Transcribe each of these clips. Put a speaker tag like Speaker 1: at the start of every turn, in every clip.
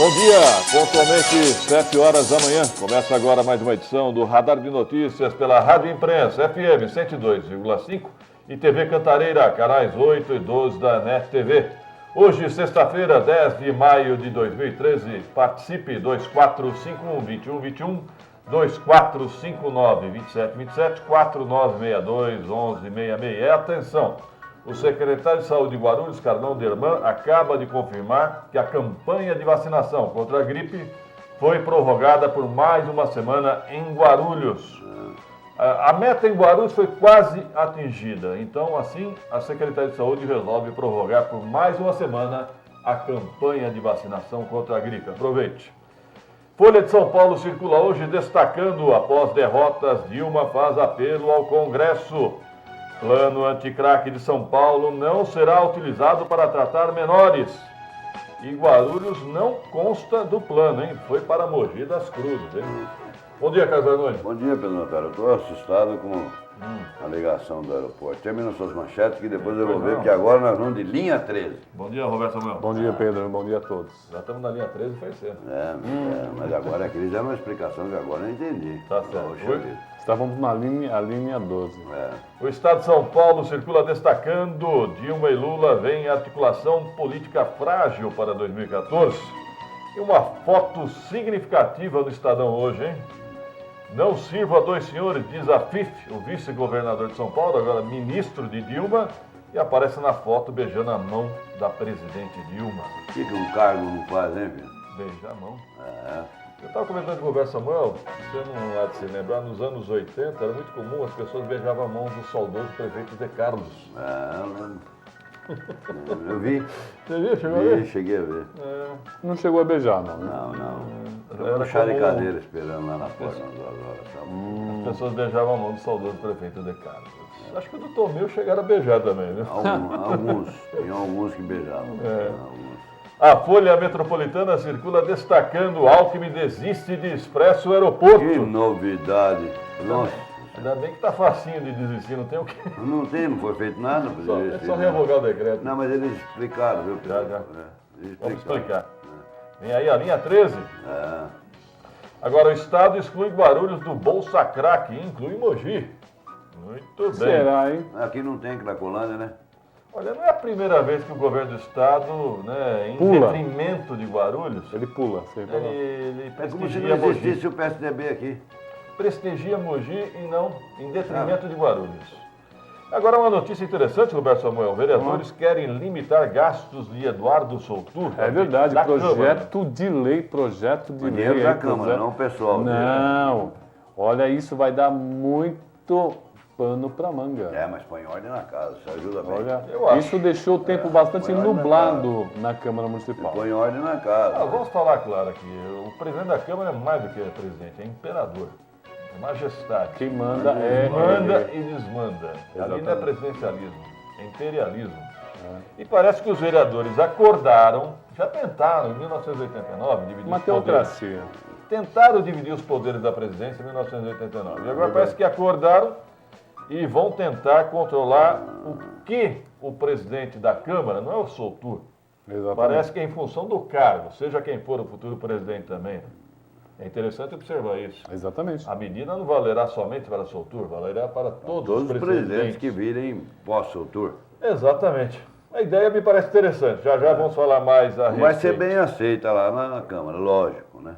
Speaker 1: Bom dia, pontualmente 7 horas da manhã. Começa agora mais uma edição do Radar de Notícias pela Rádio Imprensa, FM 102,5 e TV Cantareira, canais 8 e 12 da NET TV. Hoje, sexta-feira, 10 de maio de 2013, participe 2451-2121, 2459-2727, 4962-1166. Atenção! O secretário de Saúde de Guarulhos, Carlão Derman, acaba de confirmar que a campanha de vacinação contra a gripe foi prorrogada por mais uma semana em Guarulhos. A meta em Guarulhos foi quase atingida. Então, assim, a Secretaria de Saúde resolve prorrogar por mais uma semana a campanha de vacinação contra a gripe. Aproveite. Folha de São Paulo circula hoje destacando, após derrotas, Dilma faz apelo ao Congresso. Plano anticraque de São Paulo não será utilizado para tratar menores. E Guarulhos não consta do plano, hein? Foi para Mogi das Cruzes, hein? Bom dia, Carlos Arnone.
Speaker 2: Bom dia, Pedro Natário. Eu estou assustado com a ligação do aeroporto. Termina suas manchetes que depois eu vou ver, porque agora nós vamos de linha 13.
Speaker 1: Bom dia, Roberto Samuel.
Speaker 3: Bom dia, Pedro. Bom dia a todos.
Speaker 1: Já estamos na linha 13, foi cedo.
Speaker 2: Mas agora aqui já é uma explicação que agora eu entendi.
Speaker 1: Tá certo.
Speaker 2: Poxa vida.
Speaker 3: Estávamos na linha 12.
Speaker 1: O Estado de São Paulo circula destacando, Dilma e Lula veem articulação política frágil para 2014. E uma foto significativa do Estadão hoje, hein? Não sirvo a dois senhores, diz a FIF, o vice-governador de São Paulo, agora ministro de Dilma, e aparece na foto beijando a mão da presidente Dilma.
Speaker 2: O que um cargo não faz, hein, filho?
Speaker 1: Beijar a mão. Eu estava comentando com o Roberto Samuel, você não há de se lembrar, nos anos 80 era muito comum as pessoas beijavam a mão do saudoso prefeito De Carlos.
Speaker 2: Eu vi.
Speaker 1: Você viu? Chegou a ver?
Speaker 2: Cheguei a ver.
Speaker 3: Não chegou a beijar, não, né?
Speaker 2: Não.
Speaker 1: Era
Speaker 2: Eu chá de
Speaker 1: como-
Speaker 2: cadeira esperando lá na porta.
Speaker 1: As pessoas beijavam a mão do saudoso prefeito De Carlos. Acho que o do Tomeu chegaram a beijar também, viu?
Speaker 2: Tem alguns que beijavam. Alguns.
Speaker 1: A Folha Metropolitana circula destacando Alckmin desiste de expresso aeroporto.
Speaker 2: Que novidade. Nossa.
Speaker 1: Ainda bem que tá facinho de desistir, não tem o quê?
Speaker 2: Não foi feito nada.
Speaker 1: É só revogar o decreto.
Speaker 2: Não, mas eles explicaram, viu, Pedro?
Speaker 1: Já.
Speaker 2: Eles
Speaker 1: Vamos
Speaker 2: explicaram.
Speaker 1: explicar. Vem aí a linha 13.
Speaker 2: É.
Speaker 1: Agora o Estado exclui Guarulhos do Bolsa Crack e inclui Mogi. Muito bem.
Speaker 3: Será, hein?
Speaker 2: Aqui não tem Cracolândia, né?
Speaker 1: Olha, não é a primeira vez que o governo do Estado, né, em
Speaker 3: Pula.
Speaker 1: detrimento de Guarulhos,
Speaker 3: Ele pula. Você reparou?
Speaker 1: ele
Speaker 2: É como se
Speaker 1: prestigia
Speaker 2: não
Speaker 1: Mogi.
Speaker 2: existisse o PSDB aqui.
Speaker 1: Prestigia Mogi e não em detrimento de Guarulhos. Agora uma notícia interessante, Roberto Samuel. Vereadores querem limitar gastos de Eduardo Soutur.
Speaker 3: É verdade,
Speaker 1: da
Speaker 3: projeto
Speaker 1: Câmara.
Speaker 3: de lei.
Speaker 2: O dinheiro da Câmara, não o pessoal.
Speaker 3: Não, olha, isso vai dar muito pano pra manga.
Speaker 2: Mas põe ordem na casa, isso ajuda bem.
Speaker 3: Olha,
Speaker 1: Eu acho.
Speaker 3: isso deixou o tempo bastante
Speaker 2: põe ordem na
Speaker 3: nublado na Câmara Municipal.
Speaker 2: Põe ordem na casa.
Speaker 1: Vamos falar claro aqui. O presidente da Câmara é mais do que presidente, é imperador. É majestade.
Speaker 3: Quem manda
Speaker 1: Manda e desmanda. Ali não é
Speaker 3: Exatamente.
Speaker 1: presidencialismo, é imperialismo. E parece que os vereadores acordaram, já tentaram em 1989 dividir
Speaker 3: Uma
Speaker 1: os poderes.
Speaker 3: teocracia.
Speaker 1: Tentaram dividir os poderes da presidência em 1989. E agora parece que acordaram e vão tentar controlar o que o presidente da Câmara, não é o Soutur,
Speaker 3: Exatamente.
Speaker 1: parece que é em função do cargo, seja quem for o futuro presidente também. É interessante observar isso.
Speaker 3: Exatamente.
Speaker 1: A medida não valerá somente para Soutur, valerá para todos
Speaker 2: Todos os presidentes que virem pós-Soutur.
Speaker 1: Exatamente. A ideia me parece interessante. Já vamos falar mais a respeito.
Speaker 2: Vai ser bem aceita lá na Câmara, lógico, né?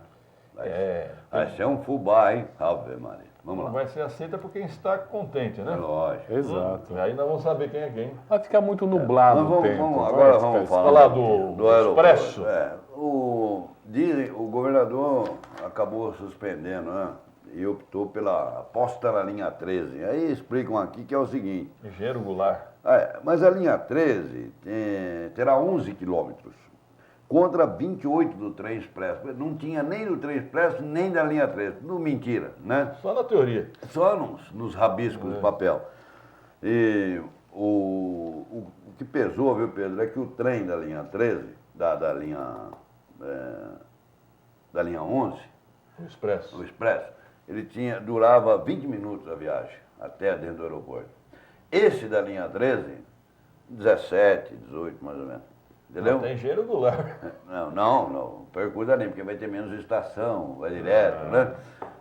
Speaker 2: Vai ser um fubá, hein? Ave Maria. Vamos lá.
Speaker 1: Vai ser aceita por quem está contente, né?
Speaker 2: É lógico.
Speaker 3: Exato.
Speaker 1: Aí nós vamos saber quem é quem.
Speaker 3: Vai ficar muito nublado
Speaker 2: Mas
Speaker 3: o tempo.
Speaker 2: agora vamos falar
Speaker 1: Falar do Expresso.
Speaker 2: O governador acabou suspendendo, né? E optou pela aposta na linha 13. Aí explicam aqui que é o seguinte.
Speaker 1: Engenheiro Goulart.
Speaker 2: Mas a linha 13 terá 11 quilômetros contra 28 do trem expresso. Não tinha nem do trem expresso, nem da linha 13. Não, mentira, né?
Speaker 1: Só na teoria.
Speaker 2: Só nos rabiscos de papel. E o que pesou, viu, Pedro, é que o trem da linha 13, da linha 11,
Speaker 1: O Expresso.
Speaker 2: o expresso, ele durava 20 minutos a viagem até dentro do aeroporto. Esse da linha 13, 17, 18 mais ou menos. Entendeu?
Speaker 1: Não tem engenheiro do lar.
Speaker 2: Não percurso ali, porque vai ter menos estação, vai direto, né?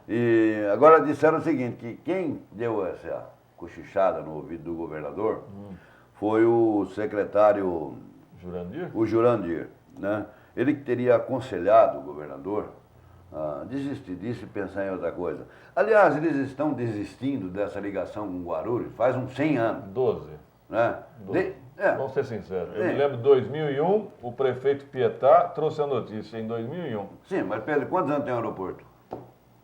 Speaker 2: E agora disseram o seguinte, que quem deu essa cochichada no ouvido do governador foi o secretário...
Speaker 1: Jurandir?
Speaker 2: O Jurandir, né? Ele que teria aconselhado o governador a desistir disso e pensar em outra coisa. Aliás, eles estão desistindo dessa ligação com Guarulhos faz uns 100 anos.
Speaker 1: 12.
Speaker 2: Né?
Speaker 1: 12. Vamos ser sinceros. Eu me lembro de 2001, o prefeito Pietá trouxe a notícia em 2001.
Speaker 2: Sim, mas Pedro, quantos anos tem o aeroporto?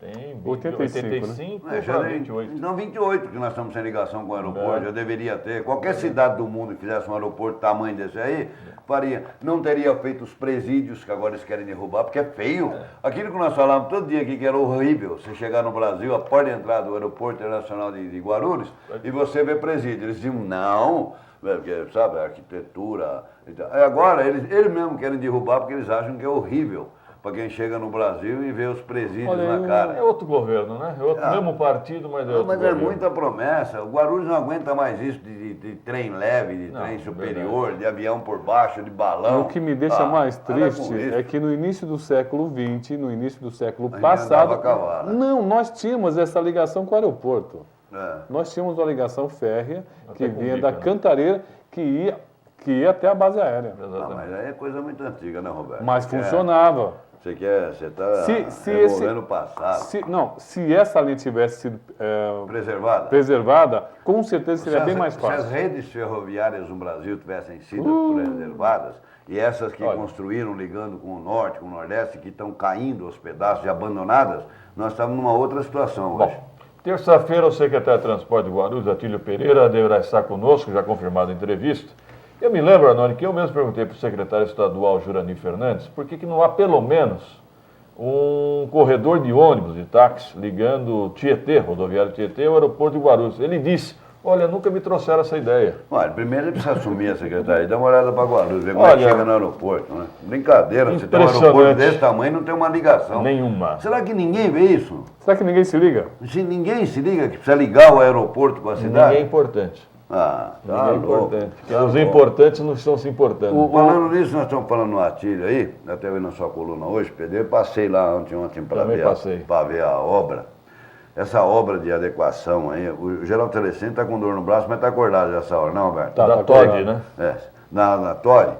Speaker 1: Tem
Speaker 3: 85,
Speaker 1: né?
Speaker 2: Já
Speaker 1: para
Speaker 2: tem
Speaker 1: 28.
Speaker 2: Não, 28 que nós estamos sem ligação com o aeroporto, já deveria ter. Qualquer cidade do mundo que fizesse um aeroporto tamanho desse aí, faria. Não teria feito os presídios que agora eles querem derrubar, porque é feio. Aquilo que nós falávamos todo dia aqui, que era horrível, você chegar no Brasil, a porta de entrada do aeroporto internacional de Guarulhos, e você vê presídio. Eles diziam, não, porque, sabe, a arquitetura... Agora, eles mesmos querem derrubar porque eles acham que é horrível para quem chega no Brasil e vê os presídios na cara.
Speaker 1: É outro governo, né? É outro, mesmo partido, mas é outro
Speaker 2: Mas
Speaker 1: governo.
Speaker 2: é muita promessa. O Guarulhos não aguenta mais isso de trem leve, de trem superior, verdade. De avião por baixo, de balão.
Speaker 3: O que me deixa mais triste é que no início do século XX, no início do século passado, não, nós tínhamos essa ligação com o aeroporto. Nós tínhamos uma ligação férrea que vinha da Cantareira, que ia até a base aérea.
Speaker 2: Mas aí é coisa muito antiga, né, Roberto?
Speaker 3: Mas funcionava.
Speaker 2: Você está revolvendo o passado.
Speaker 3: Se essa linha tivesse sido preservada, com certeza seria bem mais fácil.
Speaker 2: Se as redes ferroviárias no Brasil tivessem sido preservadas, e essas que construíram ligando com o norte, com o nordeste, que estão caindo aos pedaços e abandonadas, nós estamos numa outra situação hoje.
Speaker 1: Terça-feira, o secretário de Transporte de Guarulhos, Atílio Pereira, deverá estar conosco, já confirmado a entrevista. Eu me lembro, Arnone, que eu mesmo perguntei para o secretário estadual Jurandir Fernandes por que não há pelo menos um corredor de ônibus, de táxi, ligando Tietê, rodoviário Tietê, ao aeroporto de Guarulhos. Ele disse, olha, nunca me trouxeram essa ideia.
Speaker 2: Olha, primeiro ele precisa assumir a secretaria, dá uma olhada para Guarulhos, ver como é que chega no aeroporto, né? Brincadeira, você tem um aeroporto desse tamanho e não tem uma ligação.
Speaker 1: Nenhuma.
Speaker 2: Será que ninguém vê isso?
Speaker 3: Será que ninguém se liga?
Speaker 2: Se ninguém se liga que precisa ligar o aeroporto com a cidade?
Speaker 1: Ninguém é importante.
Speaker 2: Tá
Speaker 1: ninguém é importante. Porque os importantes não estão se importando.
Speaker 2: Falando nisso, nós estamos falando no Atílio aí, até eu vi na sua coluna hoje, Pedro, eu passei lá ontem para ver a obra. Essa obra de adequação aí, o Geraldo Telecentro está com dor no braço, mas está acordado nessa hora, não, Alberto?
Speaker 1: Da Todd, né?
Speaker 2: Na Todd.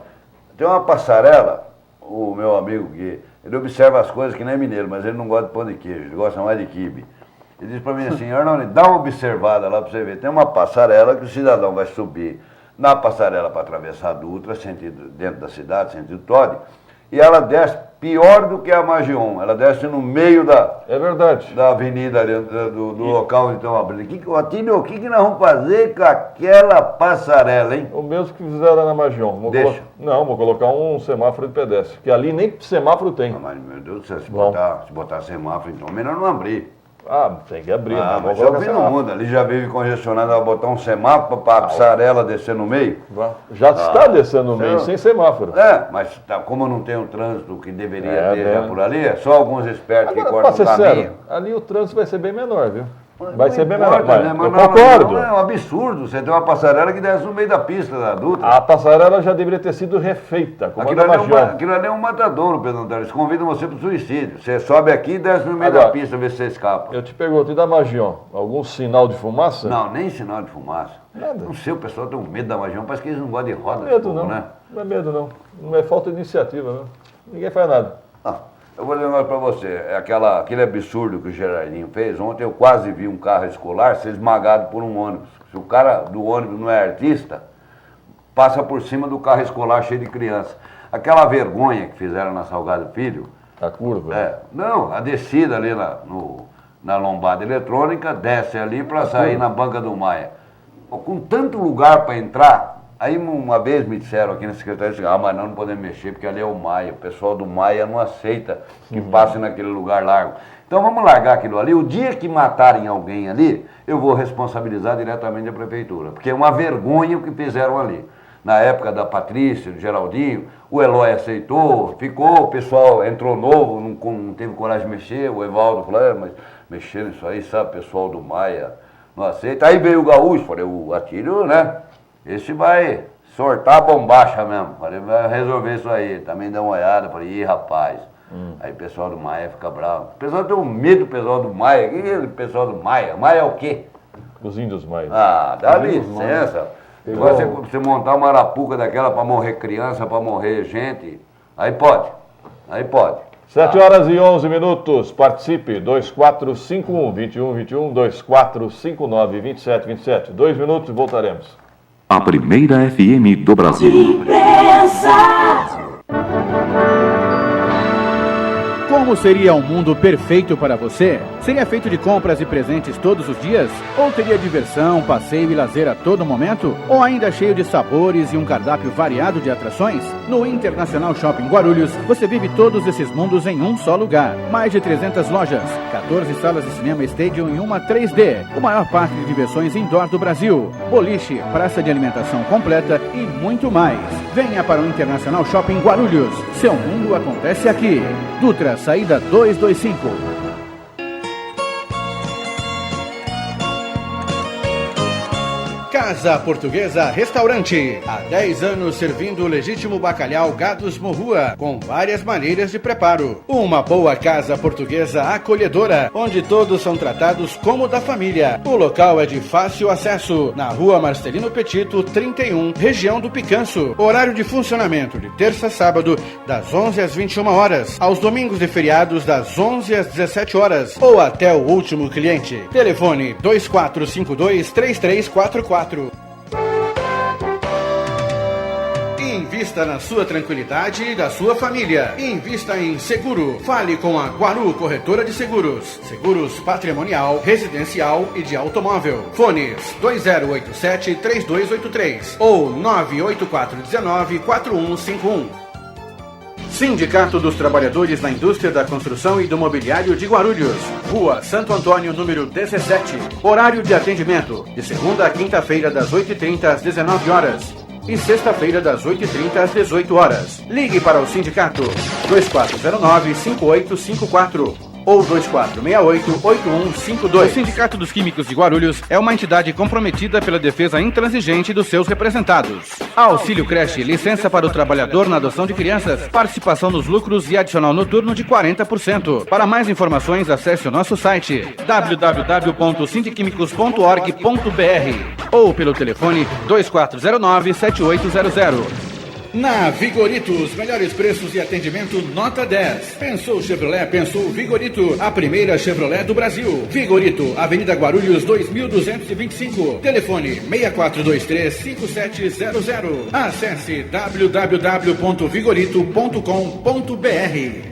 Speaker 2: Tem uma passarela, o meu amigo que ele observa as coisas que nem é mineiro, mas ele não gosta de pão de queijo, ele gosta mais de quibe. Ele disse para mim assim, Arnone, dá uma observada lá para você ver. Tem uma passarela que o cidadão vai subir na passarela para atravessar a Dutra, sentido dentro da cidade, sentido Todd, e ela desce pior do que a Magion. Ela desce no meio da avenida ali, do local onde estão abrindo. Atílio, o que nós vamos fazer com aquela passarela, hein?
Speaker 1: O mesmo que fizeram na Magion. Vou colocar um semáforo de pedestre, que ali nem semáforo tem.
Speaker 2: Mas, meu Deus do céu, se botar semáforo, então melhor não abrir.
Speaker 1: Tem que abrir.
Speaker 2: Mas já vi no mundo, ali já vive congestionado, vai botar um semáforo para a passarela descer no meio?
Speaker 1: Já está descendo no meio, sem semáforo.
Speaker 2: Mas como não tem o trânsito que deveria ter já por ali, é só alguns espertos que cortam o caminho.
Speaker 1: Sério, ali o trânsito vai ser bem menor, viu? Vai ser bem menor.
Speaker 2: Né?
Speaker 1: Eu concordo.
Speaker 2: É um absurdo. Você tem uma passarela que desce no meio da pista da Dutra.
Speaker 1: A passarela já deveria ter sido refeita.
Speaker 2: Aquilo ali é um matadouro, Pedro Antônio. Eles convidam você para o suicídio. Você sobe aqui e desce no meio da pista, vê se você escapa.
Speaker 1: Eu te pergunto, e da Magion? Algum sinal de fumaça?
Speaker 2: Não, nem sinal de fumaça. Nada. Não sei, o pessoal tem um medo da Magion. Parece que eles não gostam de roda.
Speaker 1: Não é medo, não.
Speaker 2: Né?
Speaker 1: Não é medo, não. Não é falta de iniciativa, não. Ninguém faz nada.
Speaker 2: Eu vou dizer um negócio para você, aquele absurdo que o Gerardinho fez, ontem eu quase vi um carro escolar ser esmagado por um ônibus. Se o cara do ônibus não é artista, passa por cima do carro escolar cheio de criança. Aquela vergonha que fizeram na Salgado Filho...
Speaker 1: A curva?
Speaker 2: Não, a descida ali na lombada eletrônica, desce ali para sair na banca do Maia. Com tanto lugar para entrar... Aí uma vez me disseram aqui na secretaria, mas não podemos mexer, porque ali é o Maia. O pessoal do Maia não aceita que passe naquele lugar largo. Então vamos largar aquilo ali. O dia que matarem alguém ali, eu vou responsabilizar diretamente a prefeitura. Porque é uma vergonha o que fizeram ali. Na época da Patrícia, do Geraldinho, o Eloy aceitou, ficou, o pessoal entrou novo, não teve coragem de mexer. O Evaldo falou, mas mexer nisso aí, sabe, o pessoal do Maia não aceita. Aí veio o Gaúcho, falei, o Atílio, né? Esse vai sortar a bombacha mesmo. Falei, vai resolver isso aí. Também dá uma olhada. Falei, ih, rapaz. Aí o pessoal do Maia fica bravo. O pessoal tem um medo do pessoal do Maia. O que é o pessoal do Maia? Maia é o quê?
Speaker 1: Os índios maias.
Speaker 2: Ah, dá licença. Você montar uma arapuca daquela para morrer criança, para morrer gente, aí pode.
Speaker 1: 7 horas e 11 minutos. Participe. 2451-2121, 2459-2727. 2 minutos e voltaremos.
Speaker 4: A primeira FM do Brasil.
Speaker 5: Como seria um mundo perfeito para você? Seria feito de compras e presentes todos os dias? Ou teria diversão, passeio e lazer a todo momento? Ou ainda cheio de sabores e um cardápio variado de atrações? No Internacional Shopping Guarulhos, você vive todos esses mundos em um só lugar. Mais de 300 lojas, 14 salas de cinema Stadium e uma 3D. O maior parque de diversões indoor do Brasil. Boliche, praça de alimentação completa e muito mais. Venha para o Internacional Shopping Guarulhos. Seu mundo acontece aqui. Dutra, saída 225. Casa Portuguesa Restaurante. Há 10 anos servindo o legítimo bacalhau Gados Morrua, com várias maneiras de preparo. Uma boa casa portuguesa acolhedora, onde todos são tratados como da família. O local é de fácil acesso, na Rua Marcelino Petito, 31, região do Picanço. Horário de funcionamento de terça a sábado, das 11 às 21 horas. Aos domingos e feriados, das 11 às 17 horas. Ou até o último cliente. Telefone 2452-3344. Invista na sua tranquilidade e da sua família. Invista em seguro. Fale com a Guaru Corretora de Seguros. Seguros patrimonial, residencial e de automóvel. Fones 2087-3283 ou 98419-4151. Sindicato dos Trabalhadores da Indústria da Construção e do Mobiliário de Guarulhos. Rua Santo Antônio, número 17. Horário de atendimento, de segunda a quinta-feira, das 8h30 às 19 horas. E sexta-feira, das 8h30 às 18 horas. Ligue para o sindicato 2409-5854 ou 2468-8152. O Sindicato dos Químicos de Guarulhos é uma entidade comprometida pela defesa intransigente dos seus representados. Auxílio creche, licença para o trabalhador na adoção de crianças, participação nos lucros e adicional noturno de 40%. Para mais informações, acesse o nosso site www.sindiquimicos.org.br ou pelo telefone 2409-7800. Na Vigorito, os melhores preços e atendimento nota 10. Pensou Chevrolet, pensou Vigorito, a primeira Chevrolet do Brasil. Vigorito, Avenida Guarulhos 2225. Telefone 6423-5700. Acesse www.vigorito.com.br.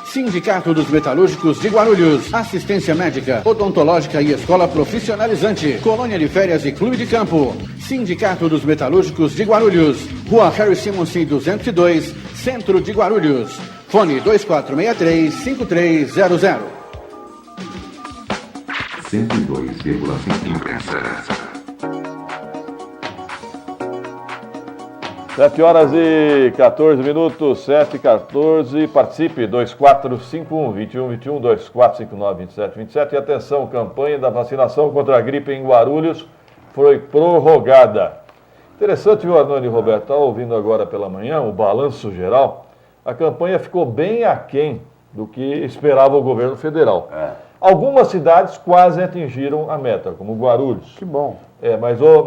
Speaker 5: Sindicato dos Metalúrgicos de Guarulhos. Assistência médica, odontológica e escola profissionalizante. Colônia de férias e clube de campo. Sindicato dos Metalúrgicos de Guarulhos. Rua Harry Simonsen 202, Centro de Guarulhos. Fone 2463-5300.
Speaker 4: 102,5 imprensa.
Speaker 1: 7 horas e 14 minutos, 7h14. Participe, 2451-2121, 2459-2727. E atenção, campanha da vacinação contra a gripe em Guarulhos foi prorrogada. Interessante, viu, Arnone e Roberto? Estava ouvindo agora pela manhã o balanço geral. A campanha ficou bem aquém do que esperava o governo federal. Algumas cidades quase atingiram a meta, como Guarulhos.
Speaker 3: Que bom.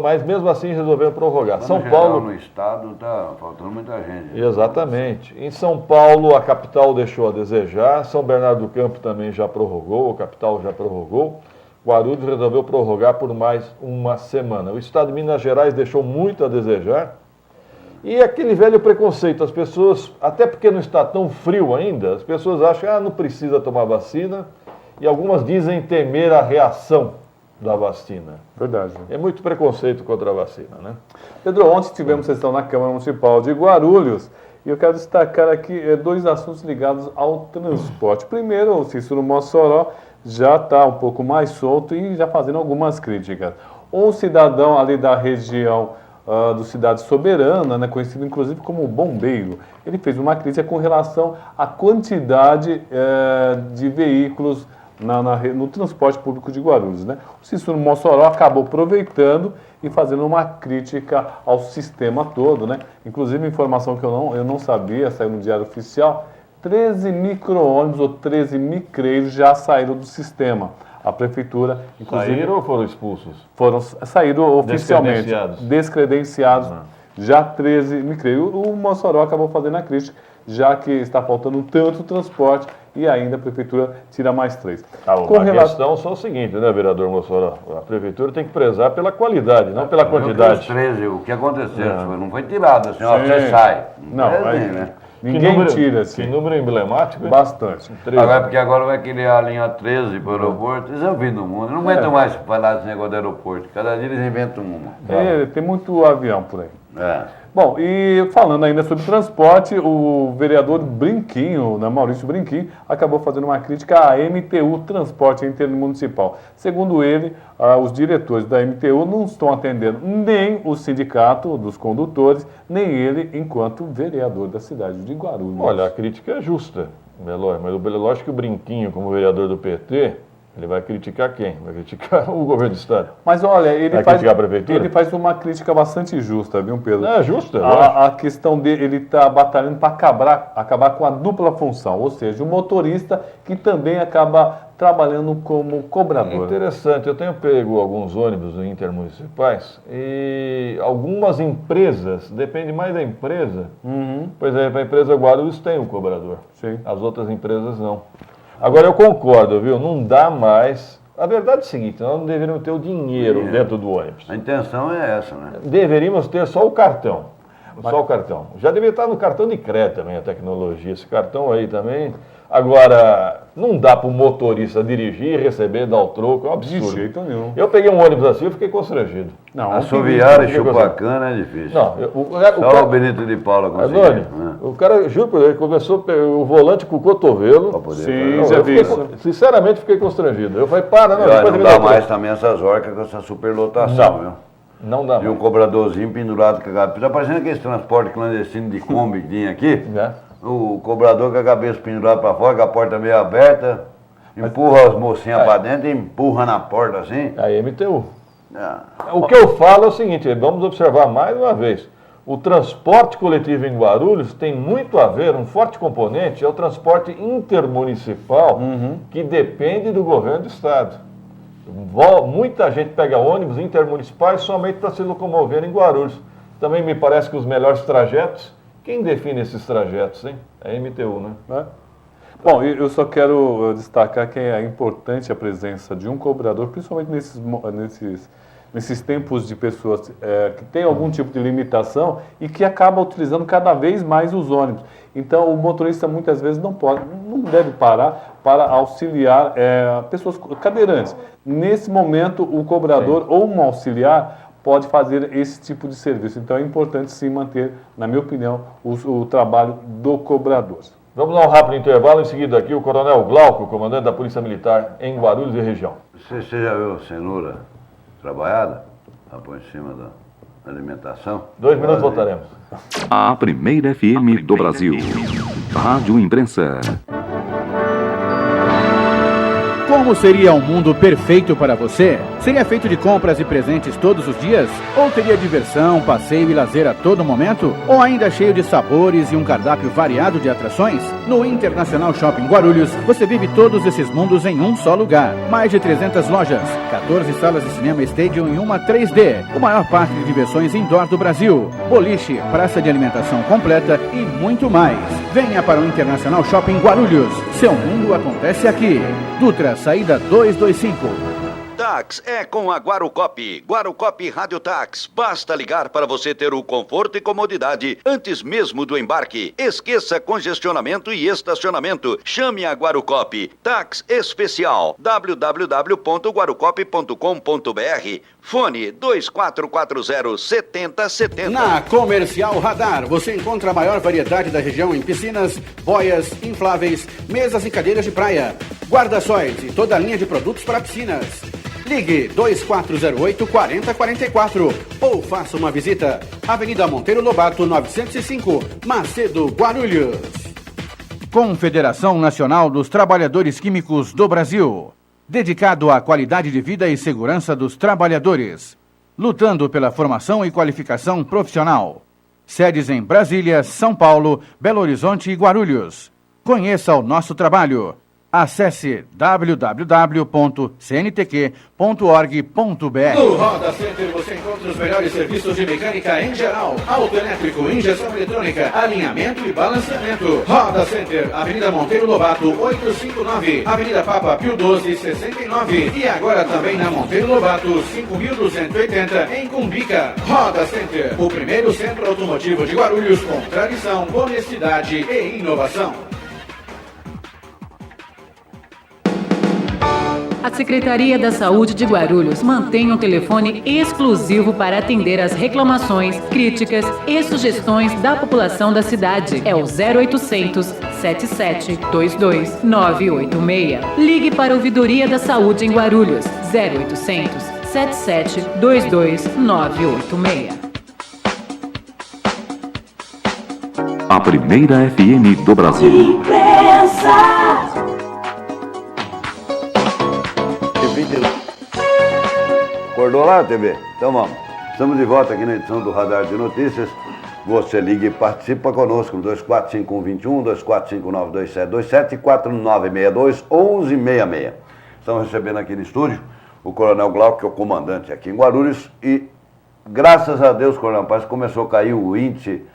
Speaker 1: Mas mesmo assim resolveram prorrogar. São Paulo,
Speaker 2: no estado está faltando muita gente.
Speaker 1: Exatamente. Em São Paulo, a capital deixou a desejar. São Bernardo do Campo também já prorrogou, a capital já prorrogou. Guarulhos resolveu prorrogar por mais uma semana. O estado de Minas Gerais deixou muito a desejar. E aquele velho preconceito, as pessoas, até porque não está tão frio ainda, as pessoas acham que não precisa tomar vacina. E algumas dizem temer a reação da vacina.
Speaker 3: Verdade.
Speaker 1: É muito preconceito contra a vacina, né?
Speaker 3: Pedro, ontem tivemos sessão na Câmara Municipal de Guarulhos e eu quero destacar aqui dois assuntos ligados ao transporte. Primeiro, o Cícero Mossoró já está um pouco mais solto e já fazendo algumas críticas. Um cidadão ali da região do Cidade Soberana, né, conhecido inclusive como bombeiro, ele fez uma crítica com relação à quantidade de veículos no transporte público de Guarulhos, né? O Cícero Mossoró acabou aproveitando e fazendo uma crítica ao sistema todo, né? Inclusive, informação que eu não sabia, saiu no Diário Oficial, 13 micro-ônibus ou 13 micreiros já saíram do sistema. A prefeitura, inclusive...
Speaker 1: Saíram ou foram expulsos?
Speaker 3: Saíram oficialmente. Descredenciados. Já 13 micreiros. O Mossoró acabou fazendo a crítica, já que está faltando tanto transporte e ainda a prefeitura tira mais 3.
Speaker 1: A questão só é o seguinte, né, vereador Mossoró? A prefeitura tem que prezar pela qualidade, não pela quantidade.
Speaker 2: Os 13, o que aconteceu? Não foi tirado assim, ó, você sai.
Speaker 3: Não, né? Ninguém tira, assim.
Speaker 1: Que número emblemático, hein?
Speaker 3: Bastante.
Speaker 2: Agora, porque agora vai criar a linha 13 para o aeroporto. Eles é o fim do mundo. Não aguentam mais falar desse negócio do aeroporto. Cada dia eles inventam uma.
Speaker 3: Tem muito avião por aí. Bom, e falando ainda sobre transporte, o vereador Brinquinho, né, Maurício Brinquinho, acabou fazendo uma crítica à MTU, Transporte Intermunicipal. Segundo ele, os diretores da MTU não estão atendendo nem o sindicato dos condutores, nem ele enquanto vereador da cidade de Guarulhos.
Speaker 1: Olha, a crítica é justa, Belói, mas lógico que o Brinquinho, como vereador do PT... Ele vai criticar quem? Vai criticar o governo do estado.
Speaker 3: Mas olha, ele
Speaker 1: faz
Speaker 3: uma crítica bastante justa, viu, Pedro?
Speaker 1: É justa.
Speaker 3: A questão dele, ele está batalhando para acabar com a dupla função, ou seja, o motorista que também acaba trabalhando como cobrador.
Speaker 1: Interessante, eu tenho pego alguns ônibus intermunicipais e algumas empresas, depende mais da empresa, por exemplo, a empresa Guarulhos tem um cobrador,
Speaker 3: sim.
Speaker 1: As outras empresas não. Agora eu concordo, viu? Não dá mais. A verdade é o seguinte, nós não deveríamos ter o dinheiro dentro do ônibus.
Speaker 2: A intenção é essa, né?
Speaker 1: Deveríamos ter só o cartão. Só o cartão. Já deveria estar no cartão de crédito também a tecnologia. Esse cartão aí também. Agora, não dá para o motorista dirigir, receber, dar o troco. É um absurdo.
Speaker 3: De jeito nenhum.
Speaker 1: Eu peguei um ônibus assim e fiquei constrangido.
Speaker 2: Não, assoviar e chupar cana é difícil.
Speaker 1: Não,
Speaker 2: o Benito de Paula conseguiu.
Speaker 1: O cara, juro por ele, começou o volante com o cotovelo.
Speaker 3: Sim, já vi isso.
Speaker 1: Sinceramente, fiquei constrangido. Eu falei,
Speaker 2: não dá mais também essas orcas com essa superlotação, viu?
Speaker 1: Não dá mais.
Speaker 2: E um cobradorzinho pendurado com a cabeça. Tá parecendo aquele transporte clandestino de Kombi que tinha aqui. O cobrador com a cabeça pendurada para fora, com a porta meio aberta, empurra as mocinhas para dentro e empurra na porta assim.
Speaker 1: A MTU. O que eu falo é o seguinte, vamos observar mais uma vez. O transporte coletivo em Guarulhos tem muito a ver, um forte componente, é o transporte intermunicipal, que depende do governo do estado. Muita gente pega ônibus intermunicipais somente para se locomover em Guarulhos. Também me parece que os melhores trajetos, quem define esses trajetos, hein? É a MTU, né?
Speaker 3: Bom, eu só quero destacar que é importante a presença de um cobrador, principalmente nesses tempos de pessoas que têm algum tipo de limitação e que acabam utilizando cada vez mais os ônibus. Então, o motorista muitas vezes não deve parar para auxiliar pessoas cadeirantes. Nesse momento, o cobrador ou um auxiliar pode fazer esse tipo de serviço. Então, é importante sim manter, na minha opinião, o trabalho do cobrador.
Speaker 1: Vamos dar um rápido intervalo, em seguida aqui o Coronel Glauco, comandante da Polícia Militar em Guarulhos e região.
Speaker 2: Você já viu a cenoura trabalhada? Lá por cima da alimentação?
Speaker 1: 2 minutos, voltaremos.
Speaker 4: A primeira FM do Brasil. Rádio Imprensa.
Speaker 5: Como seria um mundo perfeito para você? Seria feito de compras e presentes todos os dias? Ou teria diversão, passeio e lazer a todo momento? Ou ainda cheio de sabores e um cardápio variado de atrações? No Internacional Shopping Guarulhos, você vive todos esses mundos em um só lugar. Mais de 300 lojas, 14 salas de cinema Stadium e uma 3D. O maior parque de diversões indoor do Brasil. Boliche, praça de alimentação completa e muito mais. Venha para o Internacional Shopping Guarulhos. Seu mundo acontece aqui. Dutra, saída 225.
Speaker 6: Táxi é com a Guarucop. Guarucop Rádio Táxi. Basta ligar para você ter o conforto e comodidade antes mesmo do embarque. Esqueça congestionamento e estacionamento. Chame a Guarucop. Táxi especial. www.guarucop.com.br. Fone 2440-7070.
Speaker 5: Na Comercial Radar, você encontra a maior variedade da região em piscinas, boias, infláveis, mesas e cadeiras de praia, guarda-sóis e toda a linha de produtos para piscinas. Ligue 2408-4044 ou faça uma visita. Avenida Monteiro Lobato, 905, Macedo, Guarulhos. Confederação Nacional dos Trabalhadores Químicos do Brasil. Dedicado à qualidade de vida e segurança dos trabalhadores. lutando pela formação e qualificação profissional. Sedes em Brasília, São Paulo, Belo Horizonte e Guarulhos. Conheça o nosso trabalho. Acesse www.cntq.org.br.
Speaker 7: No Roda Center você encontra os melhores serviços de mecânica em geral. Autoelétrico, injeção eletrônica, alinhamento e balanceamento. Roda Center, Avenida Monteiro Lobato, 859. Avenida Papa Pio 12, 69. E agora também na Monteiro Lobato, 5280, em Cumbica. Roda Center, o primeiro centro automotivo de Guarulhos com tradição, honestidade e inovação.
Speaker 8: A Secretaria da Saúde de Guarulhos mantém um telefone exclusivo para atender as reclamações, críticas e sugestões da população da cidade. É o 0800 7722 986. Ligue para a Ouvidoria da Saúde em Guarulhos. 0800 7722 986.
Speaker 4: A primeira FM do Brasil.
Speaker 2: Acordou lá, TV? Então vamos. Estamos de volta aqui na edição do Radar de Notícias. Você liga e participa conosco no 245121, 24592727 e 4962-1166. Estamos recebendo aqui no estúdio o Coronel Glauco, que é o comandante aqui em Guarulhos. E graças a Deus, Coronel, parece que começou a cair o índice,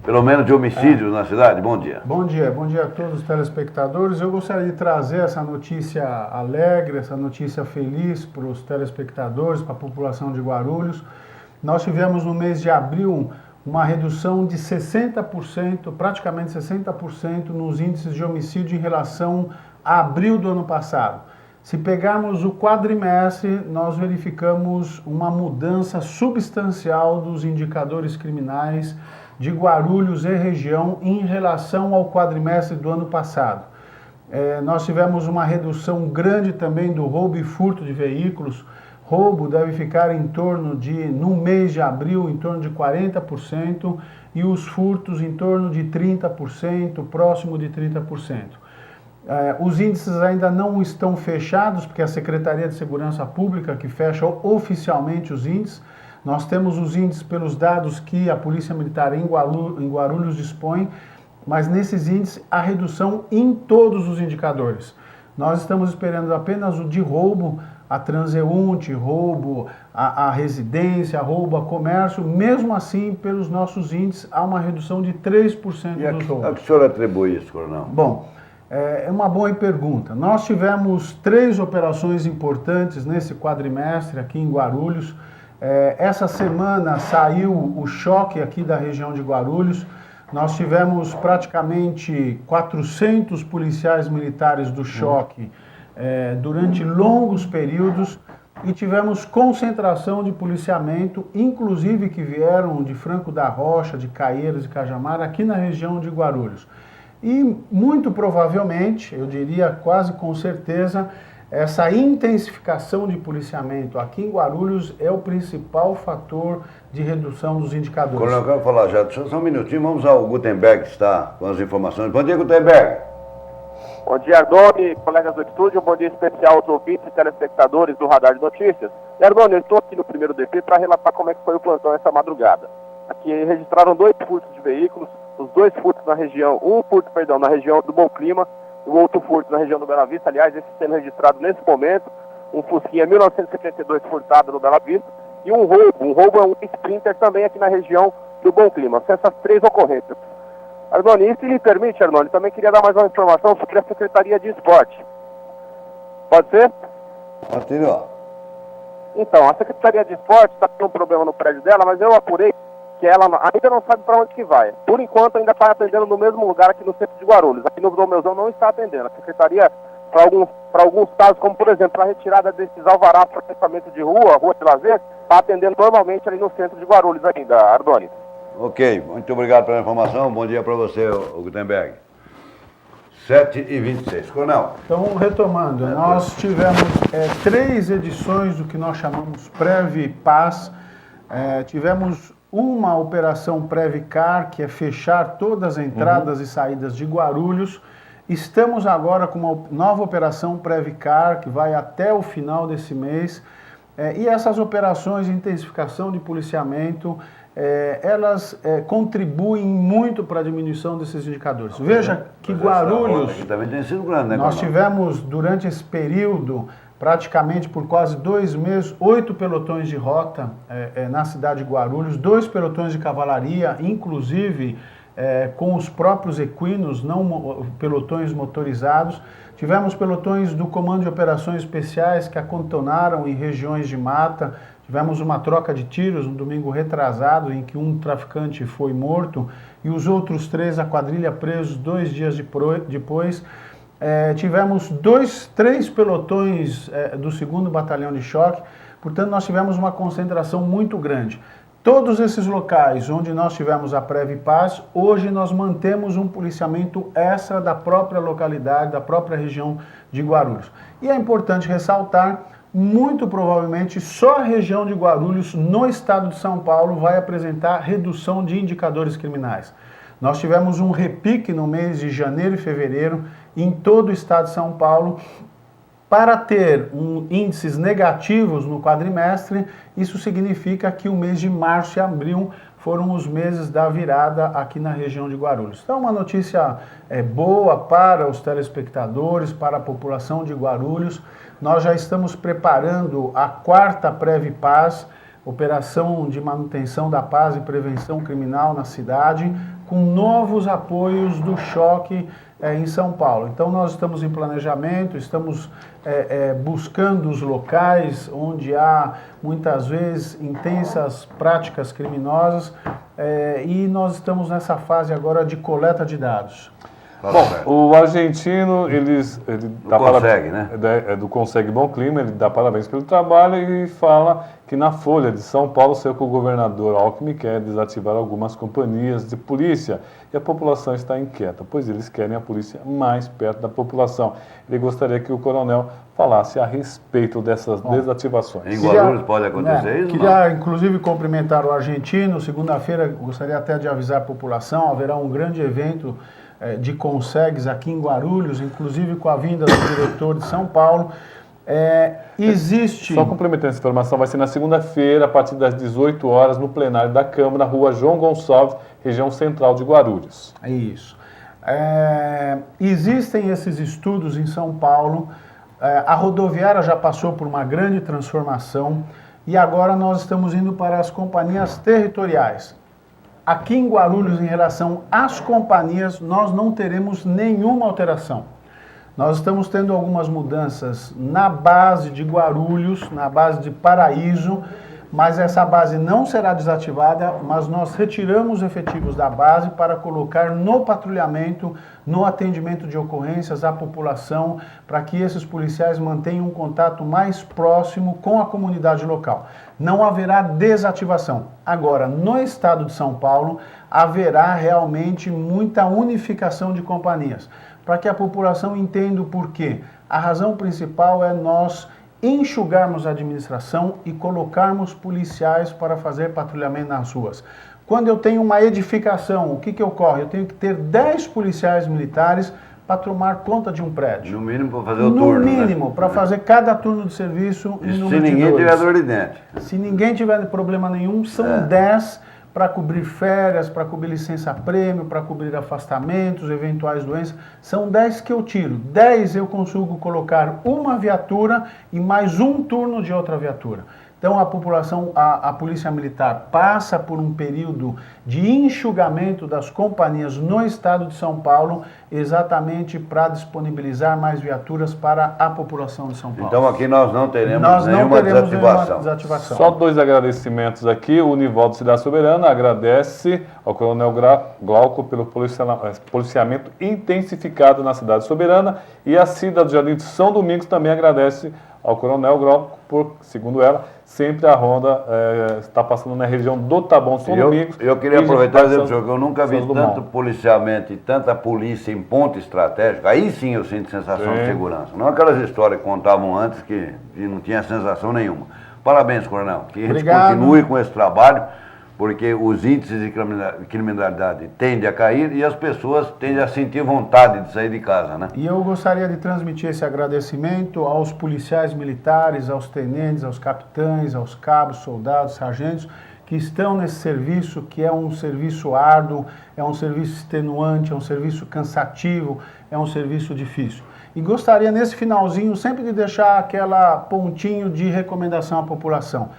Speaker 2: pelo menos de homicídios na cidade. Bom dia.
Speaker 9: Bom dia a todos os telespectadores. Eu gostaria de trazer essa notícia alegre, essa notícia feliz para os telespectadores, para a população de Guarulhos. Nós tivemos no mês de abril uma redução de 60%, praticamente 60% nos índices de homicídio em relação a abril do ano passado. Se pegarmos o quadrimestre, nós verificamos uma mudança substancial dos indicadores criminais de Guarulhos e região em relação ao quadrimestre do ano passado. Nós tivemos uma redução grande também do roubo e furto de veículos. Roubo deve ficar em torno de, no mês de abril, em torno de 40%, e os furtos em torno de 30%, próximo de 30%. Os índices ainda não estão fechados, porque a Secretaria de Segurança Pública que fecha oficialmente os índices. Nós temos os índices pelos dados que a Polícia Militar em Guarulhos dispõe, mas nesses índices há redução em todos os indicadores. Nós estamos esperando apenas o de roubo a transeunte, roubo a residência, roubo a comércio. Mesmo assim, pelos nossos índices, há uma redução de 3% dos roubos.
Speaker 2: A que o senhor atribui isso, Coronel?
Speaker 9: Bom, é uma boa pergunta. Nós tivemos 3 operações importantes nesse quadrimestre aqui em Guarulhos. Essa semana saiu o choque aqui da região de Guarulhos. Nós tivemos praticamente 400 policiais militares do choque durante longos períodos e tivemos concentração de policiamento, inclusive que vieram de Franco da Rocha, de Caieiras e Cajamar, aqui na região de Guarulhos. E muito provavelmente, eu diria quase com certeza, essa intensificação de policiamento aqui em Guarulhos é o principal fator de redução dos indicadores.
Speaker 2: Coronel, eu quero falar já, só um minutinho, vamos ao Gutenberg, que está com as informações. Bom dia, Gutenberg.
Speaker 10: Bom dia, Ardoni, colegas do estúdio, bom dia especial aos ouvintes e telespectadores do Radar de Notícias. Ardoni, eu estou aqui no primeiro DP para relatar como é que foi o plantão essa madrugada. Aqui registraram 2 furtos de veículos, os 2 furtos na região, na região do Bom Clima, o outro furto na região do Bela Vista, aliás, esse sendo registrado nesse momento, um Fusquinha 1972 furtado no Bela Vista, e um roubo é um Sprinter também aqui na região do Bom Clima. São essas 3 ocorrências. Ardoni, e se lhe permite, Ardoni, também queria dar mais uma informação sobre a Secretaria de Esporte. Pode ser?
Speaker 2: Pode ser, ó.
Speaker 10: Então, a Secretaria de Esporte está com um problema no prédio dela, mas eu apurei que ela ainda não sabe para onde que vai. Por enquanto, ainda está atendendo no mesmo lugar aqui no centro de Guarulhos. Aqui no Domeuzão não está atendendo. A Secretaria, para alguns casos, como por exemplo, a retirada desses alvarás para equipamento de rua de lazer, está atendendo normalmente ali no centro de Guarulhos ainda, Ardoni.
Speaker 2: Ok, muito obrigado pela informação. Bom dia para você, Gutenberg. 7h26. Coronel.
Speaker 9: Então, retomando, nós tivemos 3 edições do que nós chamamos Prev Paz. Tivemos uma operação Previcar, que é fechar todas as entradas e saídas de Guarulhos. Estamos agora com uma nova operação Previcar, que vai até o final desse mês. E essas operações de intensificação de policiamento, elas contribuem muito para a diminuição desses indicadores. Veja que Guarulhos,
Speaker 2: também tem sido grande, né,
Speaker 9: nós tivemos durante esse período, praticamente por quase 2 meses, 8 pelotões de rota na cidade de Guarulhos, 2 pelotões de cavalaria, inclusive com os próprios equinos, não pelotões motorizados. Tivemos pelotões do Comando de Operações Especiais que acantonaram em regiões de mata. Tivemos uma troca de tiros no domingo retrasado, em que um traficante foi morto e os outros 3, a quadrilha, presos 2 dias depois. Tivemos 3 pelotões do 2º Batalhão de Choque. Portanto, nós tivemos uma concentração muito grande. Todos esses locais onde nós tivemos a Prévia e Paz, hoje nós mantemos um policiamento extra da própria localidade, da própria região de Guarulhos. E é importante ressaltar, muito provavelmente só a região de Guarulhos, no estado de São Paulo, vai apresentar redução de indicadores criminais. Nós tivemos um repique no mês de janeiro e fevereiro em todo o estado de São Paulo. Para ter índices negativos no quadrimestre, isso significa que o mês de março e abril foram os meses da virada aqui na região de Guarulhos. Então, uma notícia boa para os telespectadores, para a população de Guarulhos. Nós já estamos preparando a 4ª Prévia e Paz, operação de manutenção da paz e prevenção criminal na cidade, com novos apoios do choque em São Paulo. Então nós estamos em planejamento, estamos buscando os locais onde há muitas vezes intensas práticas criminosas e nós estamos nessa fase agora de coleta de dados.
Speaker 3: Bom, o argentino, ele dá
Speaker 2: consegue, né?
Speaker 3: Do Consegue Bom Clima, ele dá parabéns pelo trabalho e fala que na Folha de São Paulo, seu que o governador Alckmin quer desativar algumas companhias de polícia e a população está inquieta, pois eles querem a polícia mais perto da população. Ele gostaria que o coronel falasse a respeito dessas desativações.
Speaker 2: Em Guarulhos pode acontecer isso?
Speaker 9: Queria, inclusive, cumprimentar o argentino. Segunda-feira, gostaria até de avisar a população, haverá um grande evento de Consegues aqui em Guarulhos, inclusive com a vinda do diretor de São Paulo. Existe...
Speaker 3: Só complementando essa informação, vai ser na segunda-feira, a partir das 18 horas, no plenário da Câmara, Rua João Gonçalves, região central de Guarulhos.
Speaker 9: É isso. Existem esses estudos em São Paulo. A rodoviária já passou por uma grande transformação e agora nós estamos indo para as companhias territoriais. Aqui em Guarulhos, em relação às companhias, nós não teremos nenhuma alteração. Nós estamos tendo algumas mudanças na base de Guarulhos, na base de Paraíso, mas essa base não será desativada, mas nós retiramos efetivos da base para colocar no patrulhamento, no atendimento de ocorrências à população, para que esses policiais mantenham um contato mais próximo com a comunidade local. Não haverá desativação. Agora, no estado de São Paulo, haverá realmente muita unificação de companhias, para que a população entenda o porquê. A razão principal é nós enxugarmos a administração e colocarmos policiais para fazer patrulhamento nas ruas. Quando eu tenho uma edificação, o que ocorre? Eu tenho que ter 10 policiais militares para tomar conta de um prédio.
Speaker 2: No mínimo para fazer o turno.
Speaker 9: No mínimo, para fazer cada turno de serviço.
Speaker 2: Se ninguém tiver dor de dente.
Speaker 9: Se ninguém tiver problema nenhum, são 10 para cobrir férias, para cobrir licença-prêmio, para cobrir afastamentos, eventuais doenças. São 10 que eu tiro. 10 eu consigo colocar uma viatura e mais um turno de outra viatura. Então a população, a Polícia Militar passa por um período de enxugamento das companhias no estado de São Paulo, exatamente para disponibilizar mais viaturas para a população de São Paulo.
Speaker 2: Então aqui nós não teremos nenhuma desativação.
Speaker 3: Só 2 agradecimentos aqui. O Nivaldo Cidade Soberana agradece ao Coronel Glauco pelo policiamento intensificado na Cidade Soberana e a Cida do Jardim de São Domingos também agradece ao Coronel Glauco por, segundo ela, sempre a ronda está passando na região do Taboão São Domingos.
Speaker 2: Eu queria aproveitar e dizer para o senhor que eu nunca vi tanto policiamento e tanta polícia em ponto estratégico. Aí sim eu sinto sensação de segurança. Não aquelas histórias que contavam antes que não tinha sensação nenhuma. Parabéns, Coronel. Que a gente continue com esse trabalho, porque os índices de criminalidade tendem a cair e as pessoas tendem a sentir vontade de sair de casa, né?
Speaker 9: E eu gostaria de transmitir esse agradecimento aos policiais militares, aos tenentes, aos capitães, aos cabos, soldados, sargentos, que estão nesse serviço, que é um serviço árduo, é um serviço extenuante, é um serviço cansativo, é um serviço difícil. E gostaria, nesse finalzinho, sempre de deixar aquela pontinho de recomendação à população,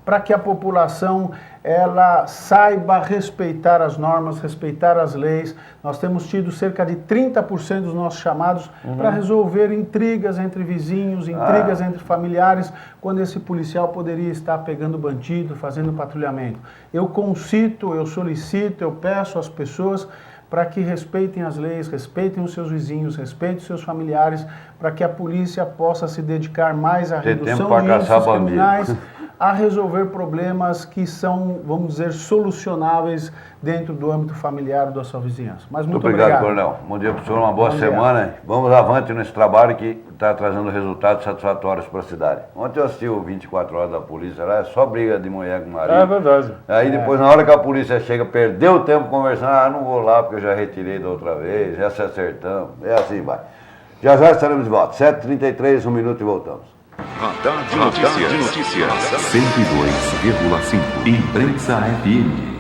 Speaker 9: para que a população ela saiba respeitar as normas, respeitar as leis. Nós temos tido cerca de 30% dos nossos chamados para resolver intrigas entre vizinhos, intrigas entre familiares, quando esse policial poderia estar pegando bandido, fazendo patrulhamento. Eu concito, eu solicito, eu peço às pessoas para que respeitem as leis, respeitem os seus vizinhos, respeitem os seus familiares, para que a polícia possa se dedicar mais à redução de índices criminais, a resolver problemas que são, vamos dizer, solucionáveis dentro do âmbito familiar da sua vizinhança. Mas muito obrigado,
Speaker 2: Coronel. Bom dia para o senhor, uma boa semana. Vamos avante nesse trabalho que está trazendo resultados satisfatórios para a cidade. Ontem eu assisti o 24 Horas da Polícia lá, é só briga de mulher com marido.
Speaker 3: É verdade.
Speaker 2: Aí depois, na hora que a polícia chega, perdeu o tempo conversando, não vou lá porque eu já retirei da outra vez, já se acertamos, é assim vai. Já estaremos de volta, 7h33, 1 minuto e voltamos.
Speaker 4: Radar de Notícias. 102,5. Imprensa FM.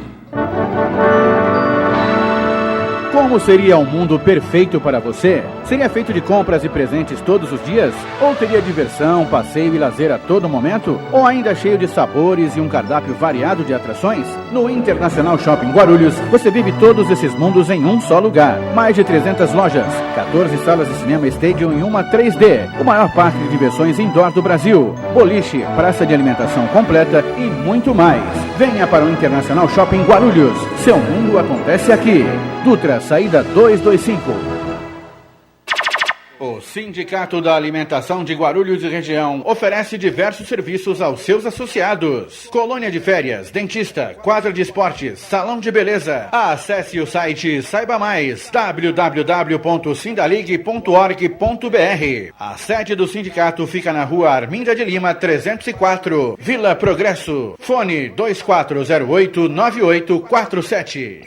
Speaker 5: Como seria um mundo perfeito para você? Seria feito de compras e presentes todos os dias? Ou teria diversão, passeio e lazer a todo momento? Ou ainda cheio de sabores e um cardápio variado de atrações? No Internacional Shopping Guarulhos, você vive todos esses mundos em um só lugar. Mais de 300 lojas, 14 salas de cinema Stadium e uma 3D, o maior parque de diversões indoor do Brasil, boliche, praça de alimentação completa e muito mais. Venha para o Internacional Shopping Guarulhos. Seu mundo acontece aqui. Dutra, saída 225. O Sindicato da Alimentação de Guarulhos e Região oferece diversos serviços aos seus associados. Colônia de férias, dentista, quadra de esportes, salão de beleza. Acesse o site e saiba mais, www.sindalig.org.br. A sede do sindicato fica na rua Arminda de Lima, 304, Vila Progresso. Fone 2408-9847.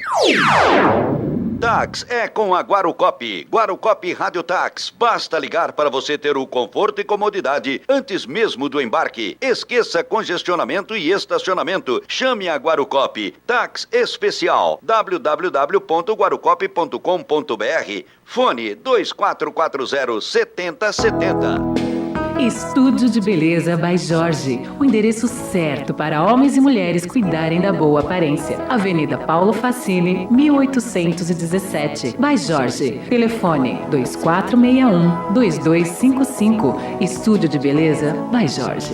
Speaker 6: Táxi é com a Guarucop. Guarucop Rádio Táxi. Basta ligar para você ter o conforto e comodidade antes mesmo do embarque. Esqueça congestionamento e estacionamento. Chame a Guarucop. Táxi especial. www.guarucop.com.br. Fone 2440-7070.
Speaker 8: Estúdio de Beleza by Jorge. O endereço certo para homens e mulheres cuidarem da boa aparência. Avenida Paulo Facini, 1817. By Jorge. Telefone 2461-2255. Estúdio de Beleza by Jorge.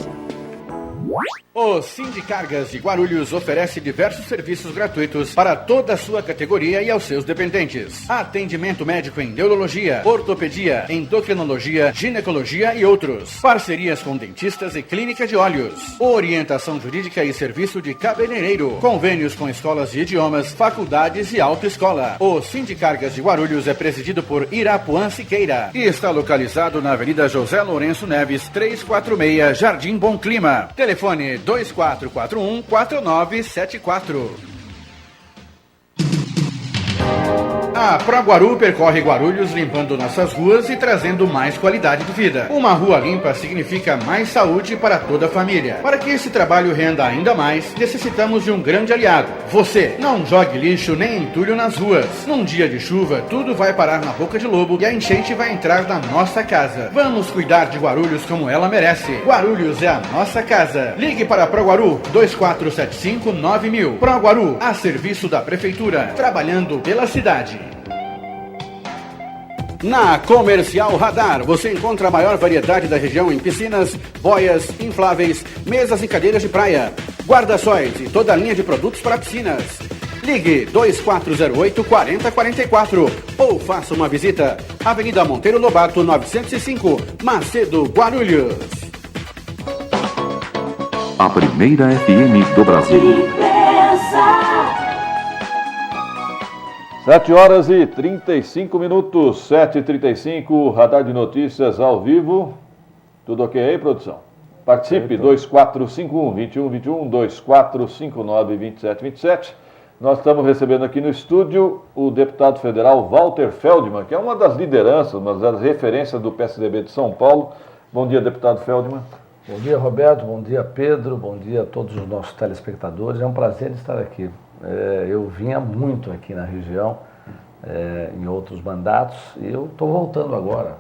Speaker 5: O Sindicargas de Guarulhos oferece diversos serviços gratuitos para toda a sua categoria e aos seus dependentes. Atendimento médico em neurologia, ortopedia, endocrinologia, ginecologia e outros. Parcerias com dentistas e clínica de olhos. Orientação jurídica e serviço de cabeleireiro. Convênios com escolas de idiomas, faculdades e autoescola. O Sindicargas de Guarulhos é presidido por Irapuã Siqueira e está localizado na Avenida José Lourenço Neves, 346, Jardim Bom Clima. Telefone 2441-4974. A ProGuaru percorre Guarulhos limpando nossas ruas e trazendo mais qualidade de vida. Uma rua limpa significa mais saúde para toda a família. Para que esse trabalho renda ainda mais, necessitamos de um grande aliado. Você. Não jogue lixo nem entulho nas ruas. Num dia de chuva, tudo vai parar na boca de lobo e a enchente vai entrar na nossa casa. Vamos cuidar de Guarulhos como ela merece. Guarulhos é a nossa casa. Ligue para a ProGuaru 2475-9000. ProGuaru, a serviço da Prefeitura, trabalhando pela cidade. Na Comercial Radar, você encontra a maior variedade da região em piscinas, boias, infláveis, mesas e cadeiras de praia, guarda-sóis e toda a linha de produtos para piscinas. Ligue 2408-4044 ou faça uma visita. Avenida Monteiro Lobato, 905, Macedo, Guarulhos.
Speaker 4: A primeira FM do Brasil.
Speaker 1: 7h35, 7h35, Radar de Notícias ao vivo. Tudo ok aí, produção? Participe, 2451-2121, 2459-2727. Nós estamos recebendo aqui no estúdio o deputado federal Walter Feldman, que é uma das lideranças, uma das referências do PSDB de São Paulo. Bom dia, deputado Feldman.
Speaker 11: Bom dia, Roberto. Bom dia, Pedro. Bom dia a todos os nossos telespectadores. É um prazer estar aqui. Eu vinha muito aqui na região, em outros mandatos, e eu estou voltando agora,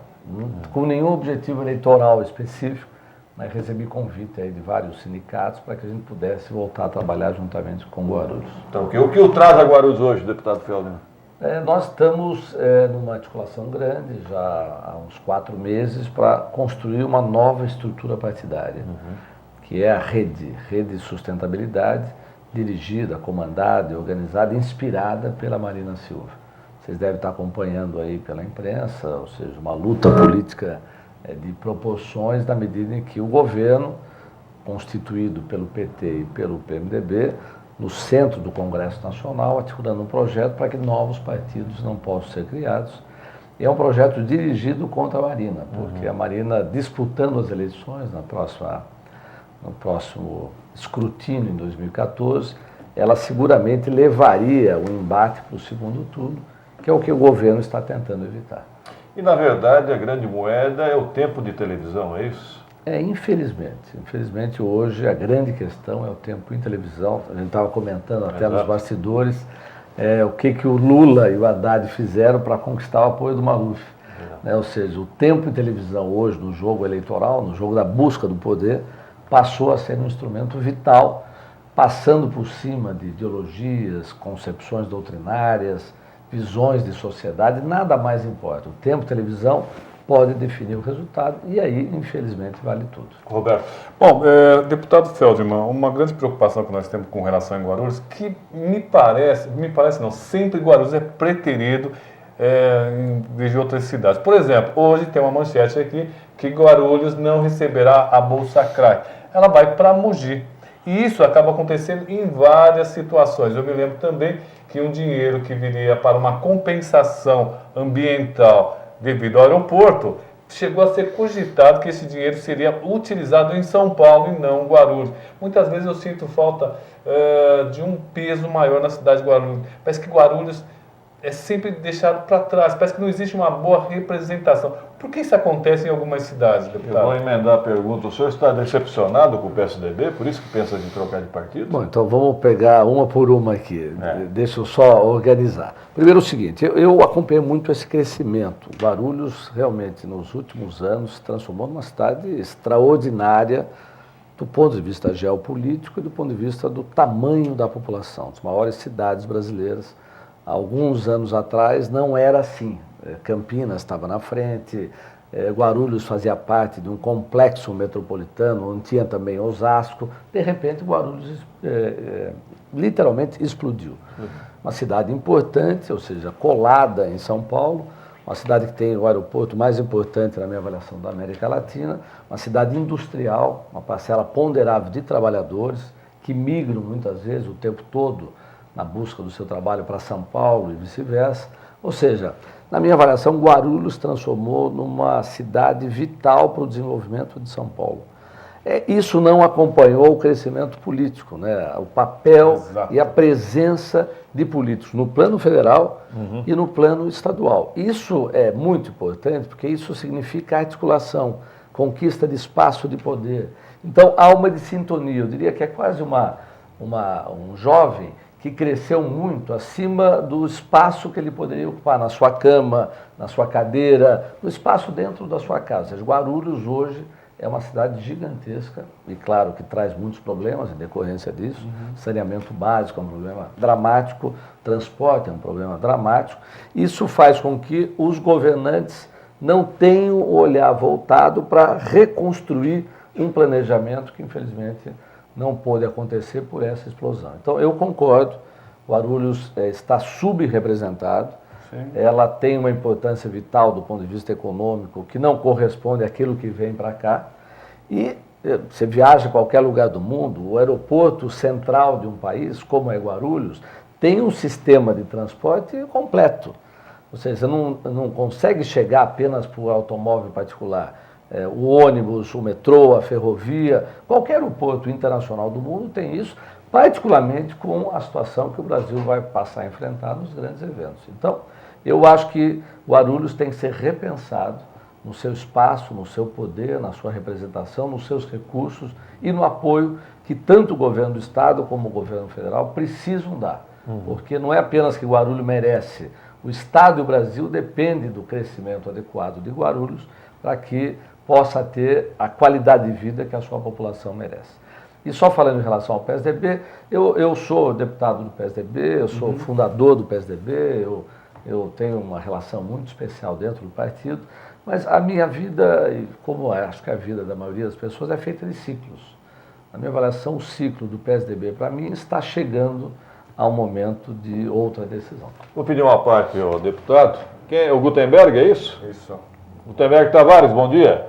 Speaker 11: com nenhum objetivo eleitoral específico, mas recebi convite aí de vários sindicatos para que a gente pudesse voltar a trabalhar juntamente com Guarulhos.
Speaker 1: Então, o que o traz a Guarulhos hoje, deputado Feldman?
Speaker 11: Nós estamos numa articulação grande, já há uns 4 meses, para construir uma nova estrutura partidária, que é a Rede de Sustentabilidade, dirigida, comandada e organizada, inspirada pela Marina Silva. Vocês devem estar acompanhando aí pela imprensa, ou seja, uma luta política de proporções na medida em que o governo, constituído pelo PT e pelo PMDB, no centro do Congresso Nacional, articulando um projeto para que novos partidos não possam ser criados. E é um projeto dirigido contra a Marina, porque a Marina, disputando as eleições no próximo escrutínio em 2014, ela seguramente levaria o embate para o segundo turno, que é o que o governo está tentando evitar.
Speaker 1: E, na verdade, a grande moeda é o tempo de televisão, é isso?
Speaker 11: Infelizmente. Infelizmente, hoje, a grande questão é o tempo em televisão. A gente estava comentando até nos bastidores o que o Lula e o Haddad fizeram para conquistar o apoio do Maluf. Ou seja, o tempo em televisão hoje, no jogo eleitoral, no jogo da busca do poder, passou a ser um instrumento vital, passando por cima de ideologias, concepções doutrinárias, visões de sociedade, nada mais importa. O tempo de televisão pode definir o resultado e aí, infelizmente, vale tudo.
Speaker 1: Roberto.
Speaker 3: Bom, deputado Feldman, uma grande preocupação que nós temos com relação a Guarulhos, que me parece não, sempre Guarulhos é preterido em vez de outras cidades. Por exemplo, hoje tem uma manchete aqui que Guarulhos não receberá a Bolsa CRAI. Ela vai para Mogi. E isso acaba acontecendo em várias situações. Eu me lembro também que um dinheiro que viria para uma compensação ambiental devido ao aeroporto, chegou a ser cogitado que esse dinheiro seria utilizado em São Paulo e não em Guarulhos. Muitas vezes eu sinto falta de um peso maior na cidade de Guarulhos. Parece que Guarulhos é sempre deixado para trás, parece que não existe uma boa representação. Por que isso acontece em algumas cidades, deputado?
Speaker 1: Eu vou emendar a pergunta. O senhor está decepcionado com o PSDB, por isso que pensa em trocar de partido?
Speaker 11: Bom, então vamos pegar uma por uma aqui. Deixa eu só organizar. Primeiro o seguinte, eu acompanhei muito esse crescimento. Guarulhos realmente nos últimos anos se transformou numa cidade extraordinária do ponto de vista geopolítico e do ponto de vista do tamanho da população, das maiores cidades brasileiras. Alguns anos atrás não era assim. Campinas estava na frente, Guarulhos fazia parte de um complexo metropolitano, onde tinha também Osasco. De repente, Guarulhos literalmente explodiu. Uma cidade importante, ou seja, colada em São Paulo, uma cidade que tem o aeroporto mais importante, na minha avaliação, da América Latina, uma cidade industrial, uma parcela ponderável de trabalhadores que migram muitas vezes o tempo todo na busca do seu trabalho para São Paulo e vice-versa. Ou seja, na minha avaliação, Guarulhos transformou numa cidade vital para o desenvolvimento de São Paulo. Isso não acompanhou o crescimento político, né? O papel e a presença de políticos no plano federal e no plano estadual. Isso é muito importante porque isso significa articulação, conquista de espaço de poder. Então, há uma sintonia, eu diria que é quase um jovem que cresceu muito acima do espaço que ele poderia ocupar na sua cama, na sua cadeira, no espaço dentro da sua casa. Ou seja, Guarulhos hoje é uma cidade gigantesca e, claro, que traz muitos problemas em decorrência disso. Saneamento básico é um problema dramático, transporte é um problema dramático. Isso faz com que os governantes não tenham o olhar voltado para reconstruir um planejamento que, infelizmente, não pôde acontecer por essa explosão. Então, eu concordo, Guarulhos está subrepresentado, ela tem uma importância vital do ponto de vista econômico, que não corresponde àquilo que vem para cá, e você viaja a qualquer lugar do mundo, o aeroporto central de um país, como é Guarulhos, tem um sistema de transporte completo. Ou seja, você não consegue chegar apenas por automóvel particular. o ônibus, o metrô, a ferrovia, qualquer aeroporto internacional do mundo tem isso, particularmente com a situação que o Brasil vai passar a enfrentar nos grandes eventos. Então, eu acho que Guarulhos tem que ser repensado no seu espaço, no seu poder, na sua representação, nos seus recursos e no apoio que tanto o governo do Estado como o governo federal precisam dar. Porque não é apenas que Guarulhos merece, o Estado e o Brasil dependem do crescimento adequado de Guarulhos para que possa ter a qualidade de vida que a sua população merece. E só falando em relação ao PSDB, eu sou deputado do PSDB, eu sou fundador do PSDB, eu tenho uma relação muito especial dentro do partido, mas a minha vida, como acho que a vida da maioria das pessoas, é feita de ciclos. Na minha avaliação, o ciclo do PSDB, para mim, está chegando ao momento de outra decisão.
Speaker 1: Vou pedir uma parte, o deputado. Quem é o Gutenberg, é isso?
Speaker 10: Isso.
Speaker 1: Gutenberg Tavares, bom dia.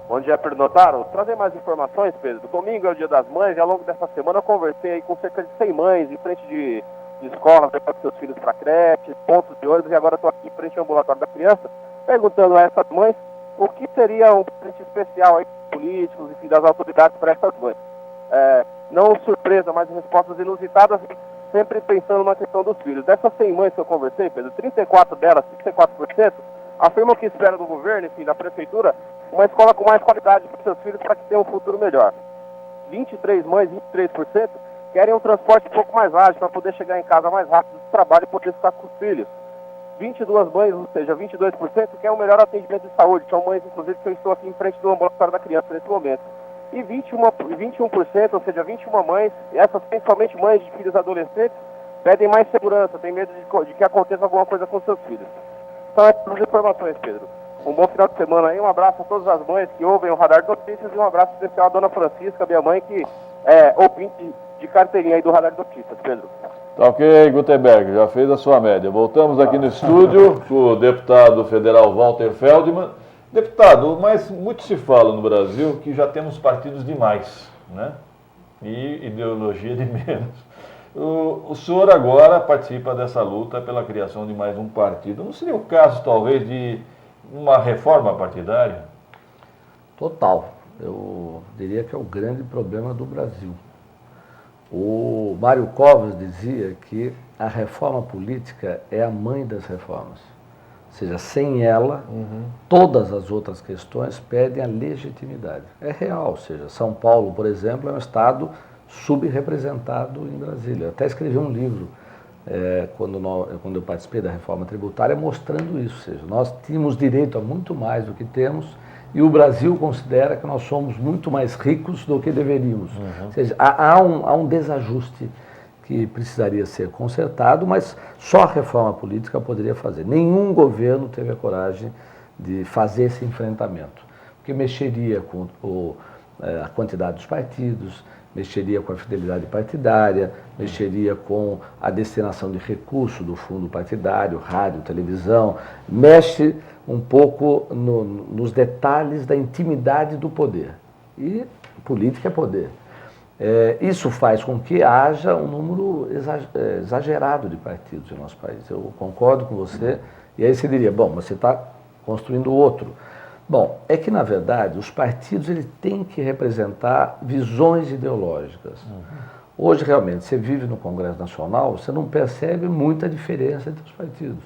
Speaker 10: Bom dia, Pedro Notaro. Trazer mais informações, Pedro. Domingo é o Dia das Mães e ao longo dessa semana eu conversei aí com cerca de 100 mães em frente de escolas, levando seus filhos para creche, pontos de ônibus, e agora estou aqui em frente ao ambulatório da criança, perguntando a essas mães o que seria um presente especial aí dos políticos, enfim, das autoridades para essas mães. Não surpresa, mas respostas inusitadas, sempre pensando na questão dos filhos. Dessas 100 mães que eu conversei, Pedro, 34 delas, 34%, afirmam que esperam do governo, enfim, da prefeitura, uma escola com mais qualidade para seus filhos para que tenham um futuro melhor. 23 mães, 23%, querem um transporte um pouco mais ágil para poder chegar em casa mais rápido do trabalho e poder ficar com os filhos. 22 mães, ou seja, 22%, querem um melhor atendimento de saúde. São mães, inclusive, que eu estou aqui em frente do ambulatório da criança nesse momento. E 21%, ou seja, 21 mães, essas principalmente mães de filhos adolescentes, pedem mais segurança, têm medo de que aconteça alguma coisa com seus filhos. Então, essas as informações, Pedro. Um bom final de semana aí, um abraço a todas as mães que ouvem o Radar de Notícias e um abraço especial à dona Francisca, minha mãe, que é ouvinte de carteirinha aí do Radar de Notícias, Pedro.
Speaker 1: Tá ok, Gutenberg, já fez a sua média. Voltamos aqui no estúdio com o deputado federal Walter Feldman. Deputado, mas muito se fala no Brasil que já temos partidos demais, né? E ideologia de menos. O senhor agora participa dessa luta pela criação de mais um partido. Não seria o caso, talvez, de uma reforma partidária?
Speaker 11: Total. Eu diria que é o grande problema do Brasil. O Mário Covas dizia que a reforma política é a mãe das reformas. Ou seja, sem ela, todas as outras questões perdem a legitimidade. É real, ou seja, São Paulo, por exemplo, é um estado subrepresentado em Brasília. Eu até escrevi um livro quando eu participei da reforma tributária mostrando isso, ou seja, nós tínhamos direito a muito mais do que temos e o Brasil considera que nós somos muito mais ricos do que deveríamos. Ou seja, há um desajuste que precisaria ser consertado, mas só a reforma política poderia fazer. Nenhum governo teve a coragem de fazer esse enfrentamento, porque mexeria com a quantidade dos partidos, mexeria com a fidelidade partidária, mexeria com a destinação de recursos do fundo partidário, rádio, televisão, mexe um pouco nos detalhes da intimidade do poder. E política é poder. Isso faz com que haja um número exagerado de partidos no nosso país. Eu concordo com você, e aí você diria, bom, mas você está construindo outro. Bom, é que, na verdade, os partidos eles têm que representar visões ideológicas. Hoje, realmente, você vive no Congresso Nacional, você não percebe muita diferença entre os partidos.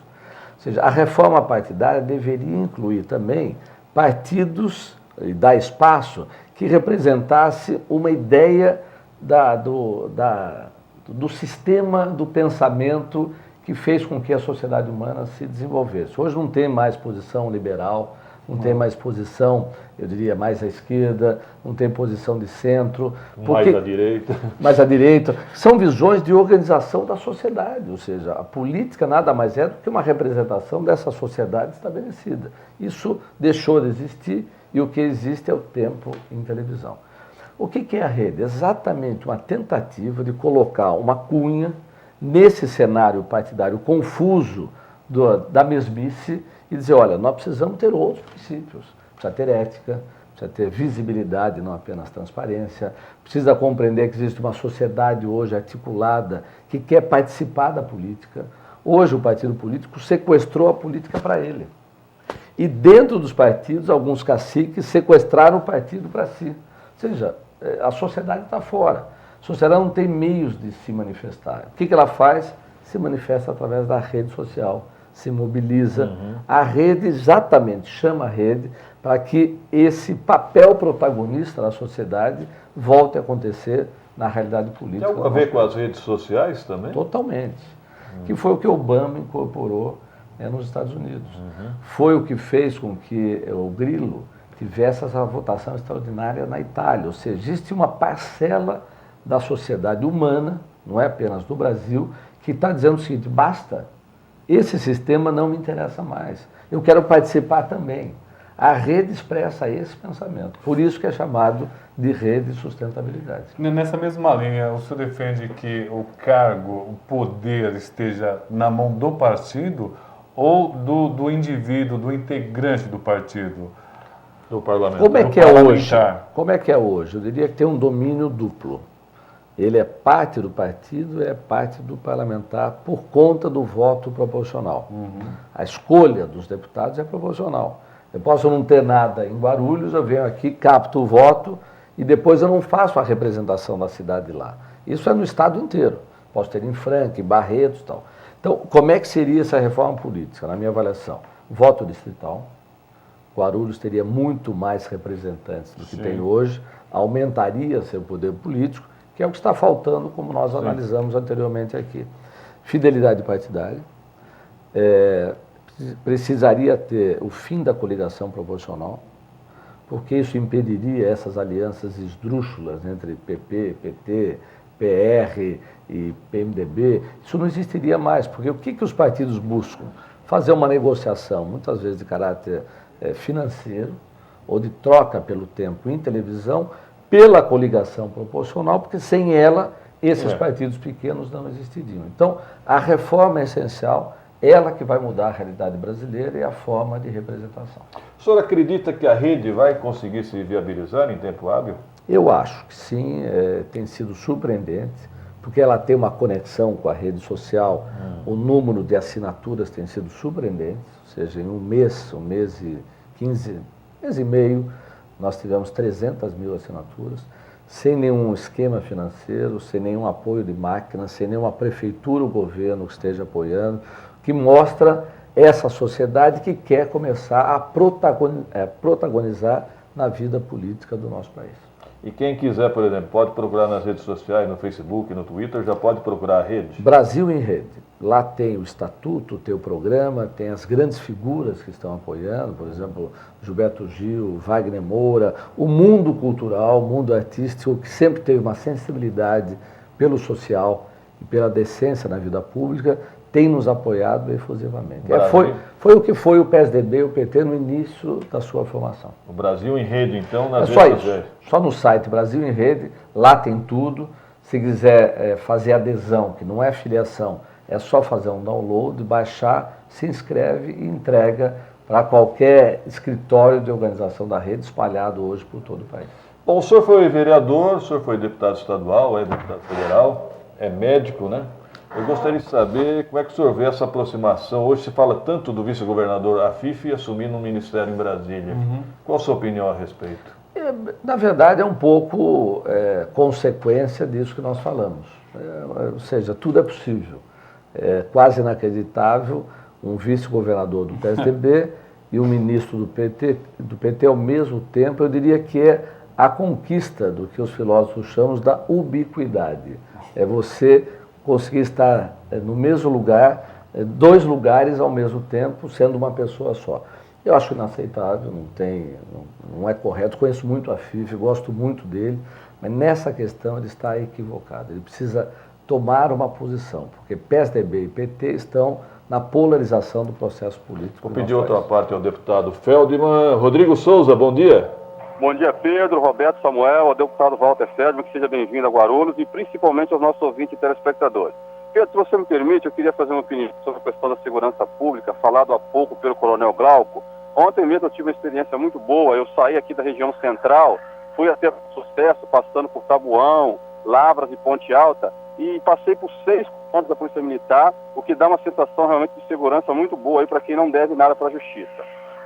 Speaker 11: Ou seja, a reforma partidária deveria incluir também partidos e dar espaço que representasse uma ideia do sistema do pensamento que fez com que a sociedade humana se desenvolvesse. Hoje não tem mais posição liberal, não tem mais posição, eu diria, mais à esquerda, não tem posição de centro.
Speaker 1: Mais à direita.
Speaker 11: Mais à direita. São visões de organização da sociedade, ou seja, a política nada mais é do que uma representação dessa sociedade estabelecida. Isso deixou de existir e o que existe é o tempo em televisão. O que é a rede? Exatamente uma tentativa de colocar uma cunha nesse cenário partidário confuso da mesmice e dizer, olha, nós precisamos ter outros princípios, precisa ter ética, precisa ter visibilidade, não apenas transparência, precisa compreender que existe uma sociedade hoje articulada que quer participar da política. Hoje o partido político sequestrou a política para ele. E dentro dos partidos, alguns caciques sequestraram o partido para si. Ou seja, a sociedade está fora. A sociedade não tem meios de se manifestar. O que ela faz? Se manifesta através da rede social, se mobiliza. A rede exatamente chama a rede para que esse papel protagonista da sociedade volte a acontecer na realidade política.
Speaker 1: Tem algo a ver com as redes sociais também?
Speaker 11: Totalmente. Que foi o que Obama incorporou nos Estados Unidos. Foi o que fez com que o Grilo tivesse essa votação extraordinária na Itália. Ou seja, existe uma parcela da sociedade humana, não é apenas do Brasil, que está dizendo o seguinte: basta, esse sistema não me interessa mais. Eu quero participar também. A rede expressa esse pensamento. Por isso que é chamado de rede de sustentabilidade.
Speaker 3: Nessa mesma linha, o senhor defende que o cargo, o poder esteja na mão do partido ou do indivíduo, do integrante do partido? Do parlamentar?
Speaker 11: Como é que é hoje? Como é que é hoje? Eu diria que tem um domínio duplo. Ele é parte do partido e é parte do parlamentar por conta do voto proporcional. A escolha dos deputados é proporcional. Eu posso não ter nada em Guarulhos, eu venho aqui, capto o voto e depois eu não faço a representação da cidade lá. Isso é no estado inteiro. Posso ter em Franca, em Barretos e tal. Então, como é que seria essa reforma política, na minha avaliação? Voto distrital. Guarulhos teria muito mais representantes do que tem hoje, aumentaria seu poder político, que é o que está faltando, como nós analisamos anteriormente aqui. Fidelidade partidária. Precisaria ter o fim da coligação proporcional, porque isso impediria essas alianças esdrúxulas entre PP, PT, PR e PMDB. Isso não existiria mais, porque o que os partidos buscam? Fazer uma negociação, muitas vezes de caráter financeiro, ou de troca pelo tempo em televisão, pela coligação proporcional, porque sem ela, esses partidos pequenos não existiriam. Então, a reforma é essencial, ela que vai mudar a realidade brasileira e a forma de representação.
Speaker 1: O senhor acredita que a rede vai conseguir se viabilizar em tempo hábil?
Speaker 11: Eu acho que sim, tem sido surpreendente, porque ela tem uma conexão com a rede social, o número de assinaturas tem sido surpreendente, ou seja, em um mês e 15, mês e meio, nós tivemos 300 mil assinaturas, sem nenhum esquema financeiro, sem nenhum apoio de máquina, sem nenhuma prefeitura ou governo que esteja apoiando, que mostra essa sociedade que quer começar a protagonizar na vida política do nosso país.
Speaker 1: E quem quiser, por exemplo, pode procurar nas redes sociais, no Facebook, no Twitter, já pode procurar a rede?
Speaker 11: Brasil em Rede. Lá tem o estatuto, tem o programa, tem as grandes figuras que estão apoiando, por exemplo, Gilberto Gil, Wagner Moura, o mundo cultural, o mundo artístico, que sempre teve uma sensibilidade pelo social e pela decência na vida pública, tem nos apoiado efusivamente. Foi o que foi o PSDB e o PT no início da sua formação.
Speaker 1: O Brasil em Rede, então, nas redes
Speaker 11: sociais?
Speaker 1: Só isso.
Speaker 11: Só no site Brasil em Rede, lá tem tudo. Se quiser fazer adesão, que não é filiação, é só fazer um download, baixar, se inscreve e entrega para qualquer escritório de organização da rede espalhado hoje por todo o país.
Speaker 1: Bom, o senhor foi vereador, o senhor foi deputado estadual, é deputado federal, é médico, né? Eu gostaria de saber como é que o senhor vê essa aproximação. Hoje se fala tanto do vice-governador Afif assumindo um ministério em Brasília. Qual a sua opinião a respeito?
Speaker 11: Na verdade, é um pouco consequência disso que nós falamos. Ou seja, tudo é possível. É quase inacreditável um vice-governador do PSDB e um ministro do PT ao mesmo tempo. Eu diria que é a conquista do que os filósofos chamam da ubiquidade. É você conseguir estar no mesmo lugar, dois lugares ao mesmo tempo, sendo uma pessoa só. Eu acho inaceitável, não é correto. Conheço muito a Afif, gosto muito dele, mas nessa questão ele está equivocado. Ele precisa tomar uma posição, porque PSDB e PT estão na polarização do processo político.
Speaker 1: Vou pedir outra parte ao deputado Feldman. Rodrigo Souza, bom dia.
Speaker 10: Bom dia, Pedro, Roberto, Samuel, ao deputado Walter Feldman, que seja bem-vindo a Guarulhos e principalmente aos nossos ouvintes e telespectadores. Pedro, se você me permite, eu queria fazer uma opinião sobre a questão da segurança pública, falado há pouco pelo Coronel Glauco. Ontem mesmo eu tive uma experiência muito boa, eu saí aqui da região central, fui até Sucesso, passando por Tabuão, Lavras e Ponte Alta, e passei por 6 comandos da Polícia Militar, o que dá uma sensação realmente de segurança muito boa aí para quem não deve nada para a Justiça.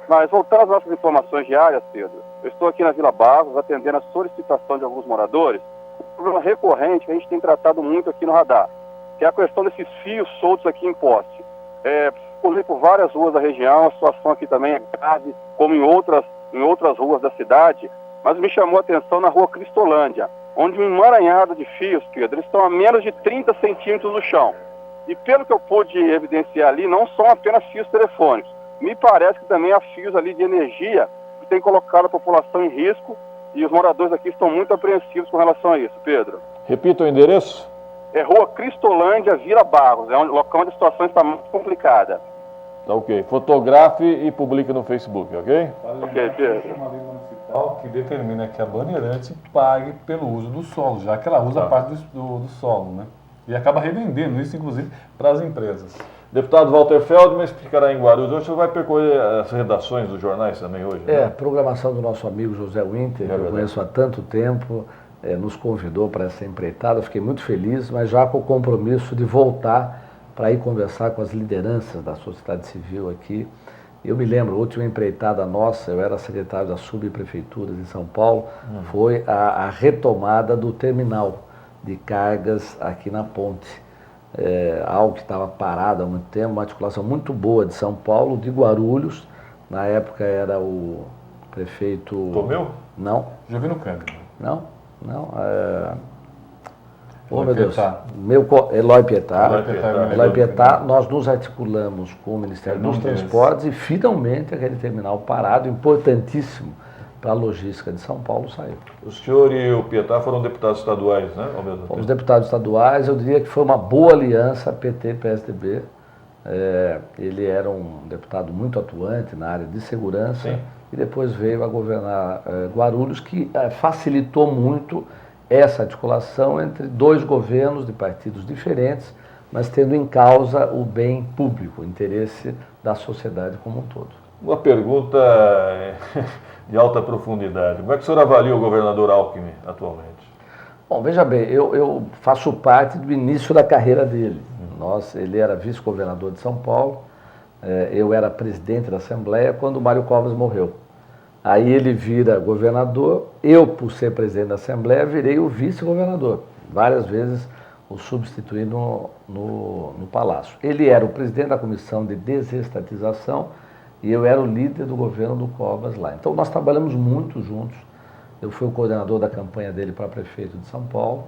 Speaker 10: Mas voltando às nossas informações diárias, Pedro, eu estou aqui na Vila Barros atendendo a solicitação de alguns moradores. Um problema recorrente que a gente tem tratado muito aqui no radar, que é a questão desses fios soltos aqui em poste. Pulei por várias ruas da região, a situação aqui também é grave, como em outras ruas da cidade, mas me chamou a atenção na rua Cristolândia, onde um emaranhado de fios, Pedro, eles estão a menos de 30 centímetros do chão. E pelo que eu pude evidenciar ali, não são apenas fios telefônicos. Me parece que também há fios ali de energia que tem colocado a população em risco e os moradores aqui estão muito apreensivos com relação a isso, Pedro.
Speaker 1: Repita o endereço.
Speaker 10: É Rua Cristolândia, Vila Barros. É um local onde a situação está muito complicada.
Speaker 1: Tá ok. Fotografe e publique no Facebook, ok?
Speaker 10: Ok, Pedro.
Speaker 3: Uma lei municipal que determina que a Bandeirante pague pelo uso do solo, já que ela usa parte do solo, né? E acaba revendendo isso, inclusive, para as empresas.
Speaker 1: Deputado Walter Feldman explicará em Guarulhos. Hoje você vai percorrer as redações dos jornais também hoje, né?
Speaker 11: Programação do nosso amigo José Winter, que eu conheço há tanto tempo, nos convidou para essa empreitada. Eu fiquei muito feliz, mas já com o compromisso de voltar para ir conversar com as lideranças da sociedade civil aqui. Eu me lembro, a última empreitada nossa, eu era secretário das subprefeituras em São Paulo, foi a retomada do terminal de cargas aqui na ponte. Algo que estava parado há muito tempo, uma articulação muito boa de São Paulo, de Guarulhos. Na época era o prefeito...
Speaker 1: Tomeu?
Speaker 11: Não.
Speaker 3: Jovino Cândido.
Speaker 11: Não. Oh, meu Deus. Eloy Pietá. Eloy Pietá, nós nos articulamos com o Ministério dos Transportes e finalmente aquele terminal parado, importantíssimo para a logística de São Paulo, saiu.
Speaker 1: O senhor e o Pietá foram deputados estaduais, né? Ao mesmo tempo.
Speaker 11: Fomos deputados estaduais, eu diria que foi uma boa aliança PT-PSDB. Ele era um deputado muito atuante na área de segurança. Sim. E depois veio a governar Guarulhos, que facilitou muito essa articulação entre dois governos de partidos diferentes, mas tendo em causa o bem público, o interesse da sociedade como um todo.
Speaker 1: Uma pergunta de alta profundidade. Como é que o senhor avalia o governador Alckmin atualmente?
Speaker 11: Bom, veja bem, eu faço parte do início da carreira dele. Ele era vice-governador de São Paulo, eu era presidente da Assembleia quando o Mário Covas morreu. Aí ele vira governador, eu, por ser presidente da Assembleia, virei o vice-governador. Várias vezes o substituí no Palácio. Ele era o presidente da Comissão de Desestatização e eu era o líder do governo do Covas lá. Então nós trabalhamos muito juntos. Eu fui o coordenador da campanha dele para prefeito de São Paulo,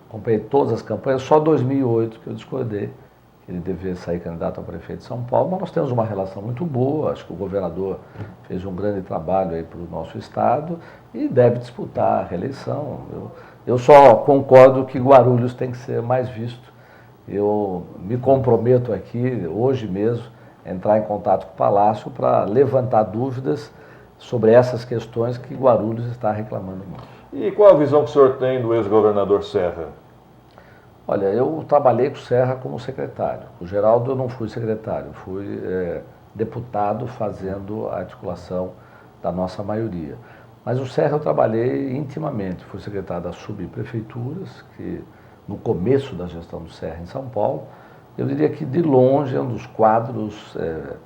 Speaker 11: acompanhei todas as campanhas, só 2008 que eu discordei que ele devia sair candidato a prefeito de São Paulo, mas nós temos uma relação muito boa, acho que o governador fez um grande trabalho aí para o nosso estado e deve disputar a reeleição. Eu só concordo que Guarulhos tem que ser mais visto. Eu me comprometo aqui, hoje mesmo, a entrar em contato com o Palácio para levantar dúvidas sobre essas questões que Guarulhos está reclamando muito.
Speaker 1: E qual a visão que o senhor tem do ex-governador Serra?
Speaker 11: Olha, eu trabalhei com o Serra como secretário. O Geraldo eu não fui secretário, fui deputado fazendo a articulação da nossa maioria. Mas o Serra eu trabalhei intimamente, fui secretário das subprefeituras, que no começo da gestão do Serra em São Paulo, eu diria que de longe é um dos quadros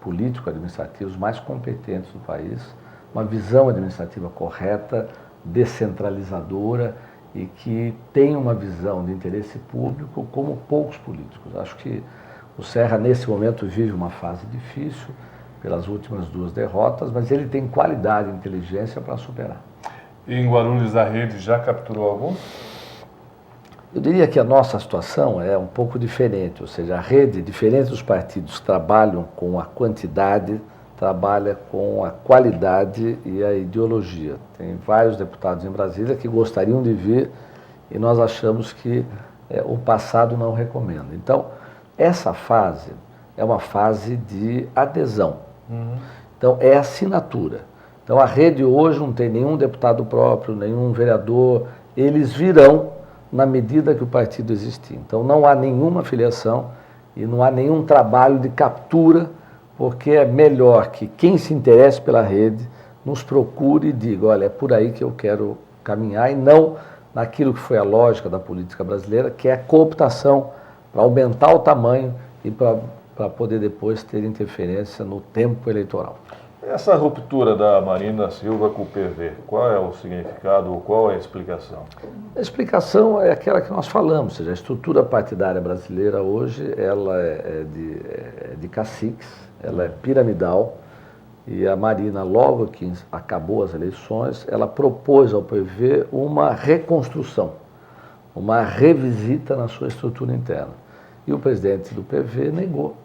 Speaker 11: político-administrativos mais competentes do país, uma visão administrativa correta, descentralizadora, e que tem uma visão de interesse público como poucos políticos. Acho que o Serra, nesse momento, vive uma fase difícil pelas últimas 2 derrotas, mas ele tem qualidade e inteligência para superar.
Speaker 3: E em Guarulhos a rede já capturou alguns?
Speaker 11: Eu diria que a nossa situação é um pouco diferente, ou seja, a rede, diferente dos partidos que trabalham com a quantidade, trabalha com a qualidade e a ideologia. Tem vários deputados em Brasília que gostariam de vir e nós achamos que o passado não recomenda. Então, essa fase é uma fase de adesão. Então, é assinatura. Então, a rede hoje não tem nenhum deputado próprio, nenhum vereador. Eles virão na medida que o partido existir. Então, não há nenhuma filiação e não há nenhum trabalho de captura, porque é melhor que quem se interesse pela rede nos procure e diga, olha, é por aí que eu quero caminhar, e não naquilo que foi a lógica da política brasileira, que é a cooptação para aumentar o tamanho e para poder depois ter interferência no tempo eleitoral.
Speaker 1: Essa ruptura da Marina Silva com o PV, qual é o significado ou qual é a explicação?
Speaker 11: A explicação é aquela que nós falamos, ou seja, a estrutura partidária brasileira hoje ela é de caciques, ela é piramidal, e a Marina, logo que acabou as eleições, ela propôs ao PV uma reconstrução, uma revisita na sua estrutura interna. E o presidente do PV negou.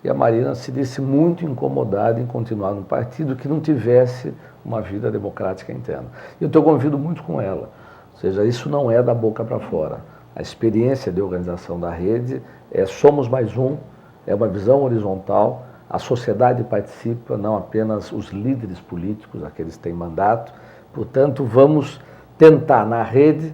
Speaker 11: E a Marina se disse muito incomodada em continuar no partido que não tivesse uma vida democrática interna. E eu tenho convivido muito com ela. Ou seja, isso não é da boca para fora. A experiência de organização da rede é somos mais um, é uma visão horizontal, a sociedade participa, não apenas os líderes políticos, aqueles que têm mandato. Portanto, vamos tentar na rede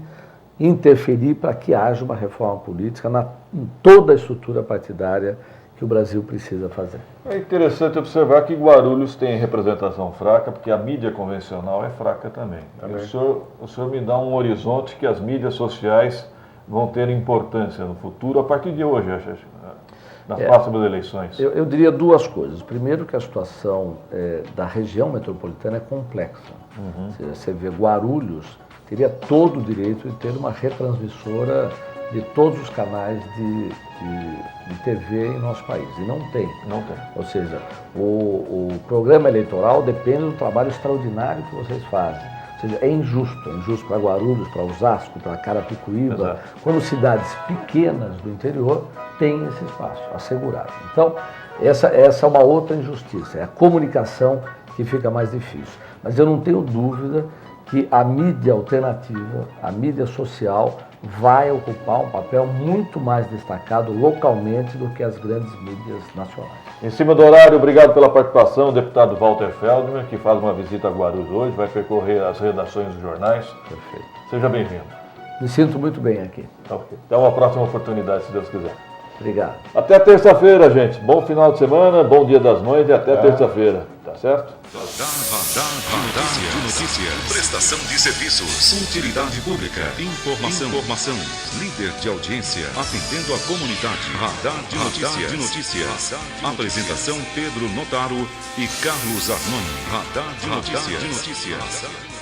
Speaker 11: interferir para que haja uma reforma política em toda a estrutura partidária que o Brasil precisa fazer.
Speaker 1: É interessante observar que Guarulhos tem representação fraca, porque a mídia convencional é fraca também. O senhor me dá um horizonte que as mídias sociais vão ter importância no futuro, a partir de hoje, nas próximas eleições.
Speaker 11: Eu diria duas coisas. Primeiro, que a situação da região metropolitana é complexa. Ou seja, você vê Guarulhos teria todo o direito de ter uma retransmissora de todos os canais de TV em nosso país. E não tem.
Speaker 1: Não tem.
Speaker 11: Ou seja, o programa eleitoral depende do trabalho extraordinário que vocês fazem. Ou seja, é injusto para Guarulhos, para Osasco, para Carapicuíba,
Speaker 1: Exato.
Speaker 11: quando cidades pequenas do interior têm esse espaço assegurado. Então, essa é uma outra injustiça, é a comunicação que fica mais difícil. Mas eu não tenho dúvida que a mídia alternativa, a mídia social, vai ocupar um papel muito mais destacado localmente do que as grandes mídias nacionais.
Speaker 1: Em cima do horário, obrigado pela participação, o deputado Walter Feldman, que faz uma visita a Guarulhos hoje, vai percorrer as redações dos jornais.
Speaker 11: Perfeito.
Speaker 1: Seja bem-vindo.
Speaker 11: Me sinto muito bem aqui.
Speaker 1: Até uma próxima oportunidade, se Deus quiser.
Speaker 11: Obrigado.
Speaker 1: Até terça-feira, gente. Bom final de semana, bom Dia das Mães e até terça-feira. Tá certo?
Speaker 12: Radar de notícia. Prestação de serviços. Utilidade pública. Informação. Líder de audiência. Atendendo a comunidade. Radar de notícias. Apresentação Pedro Notaro e Carlos Arnone. Radar de notícias.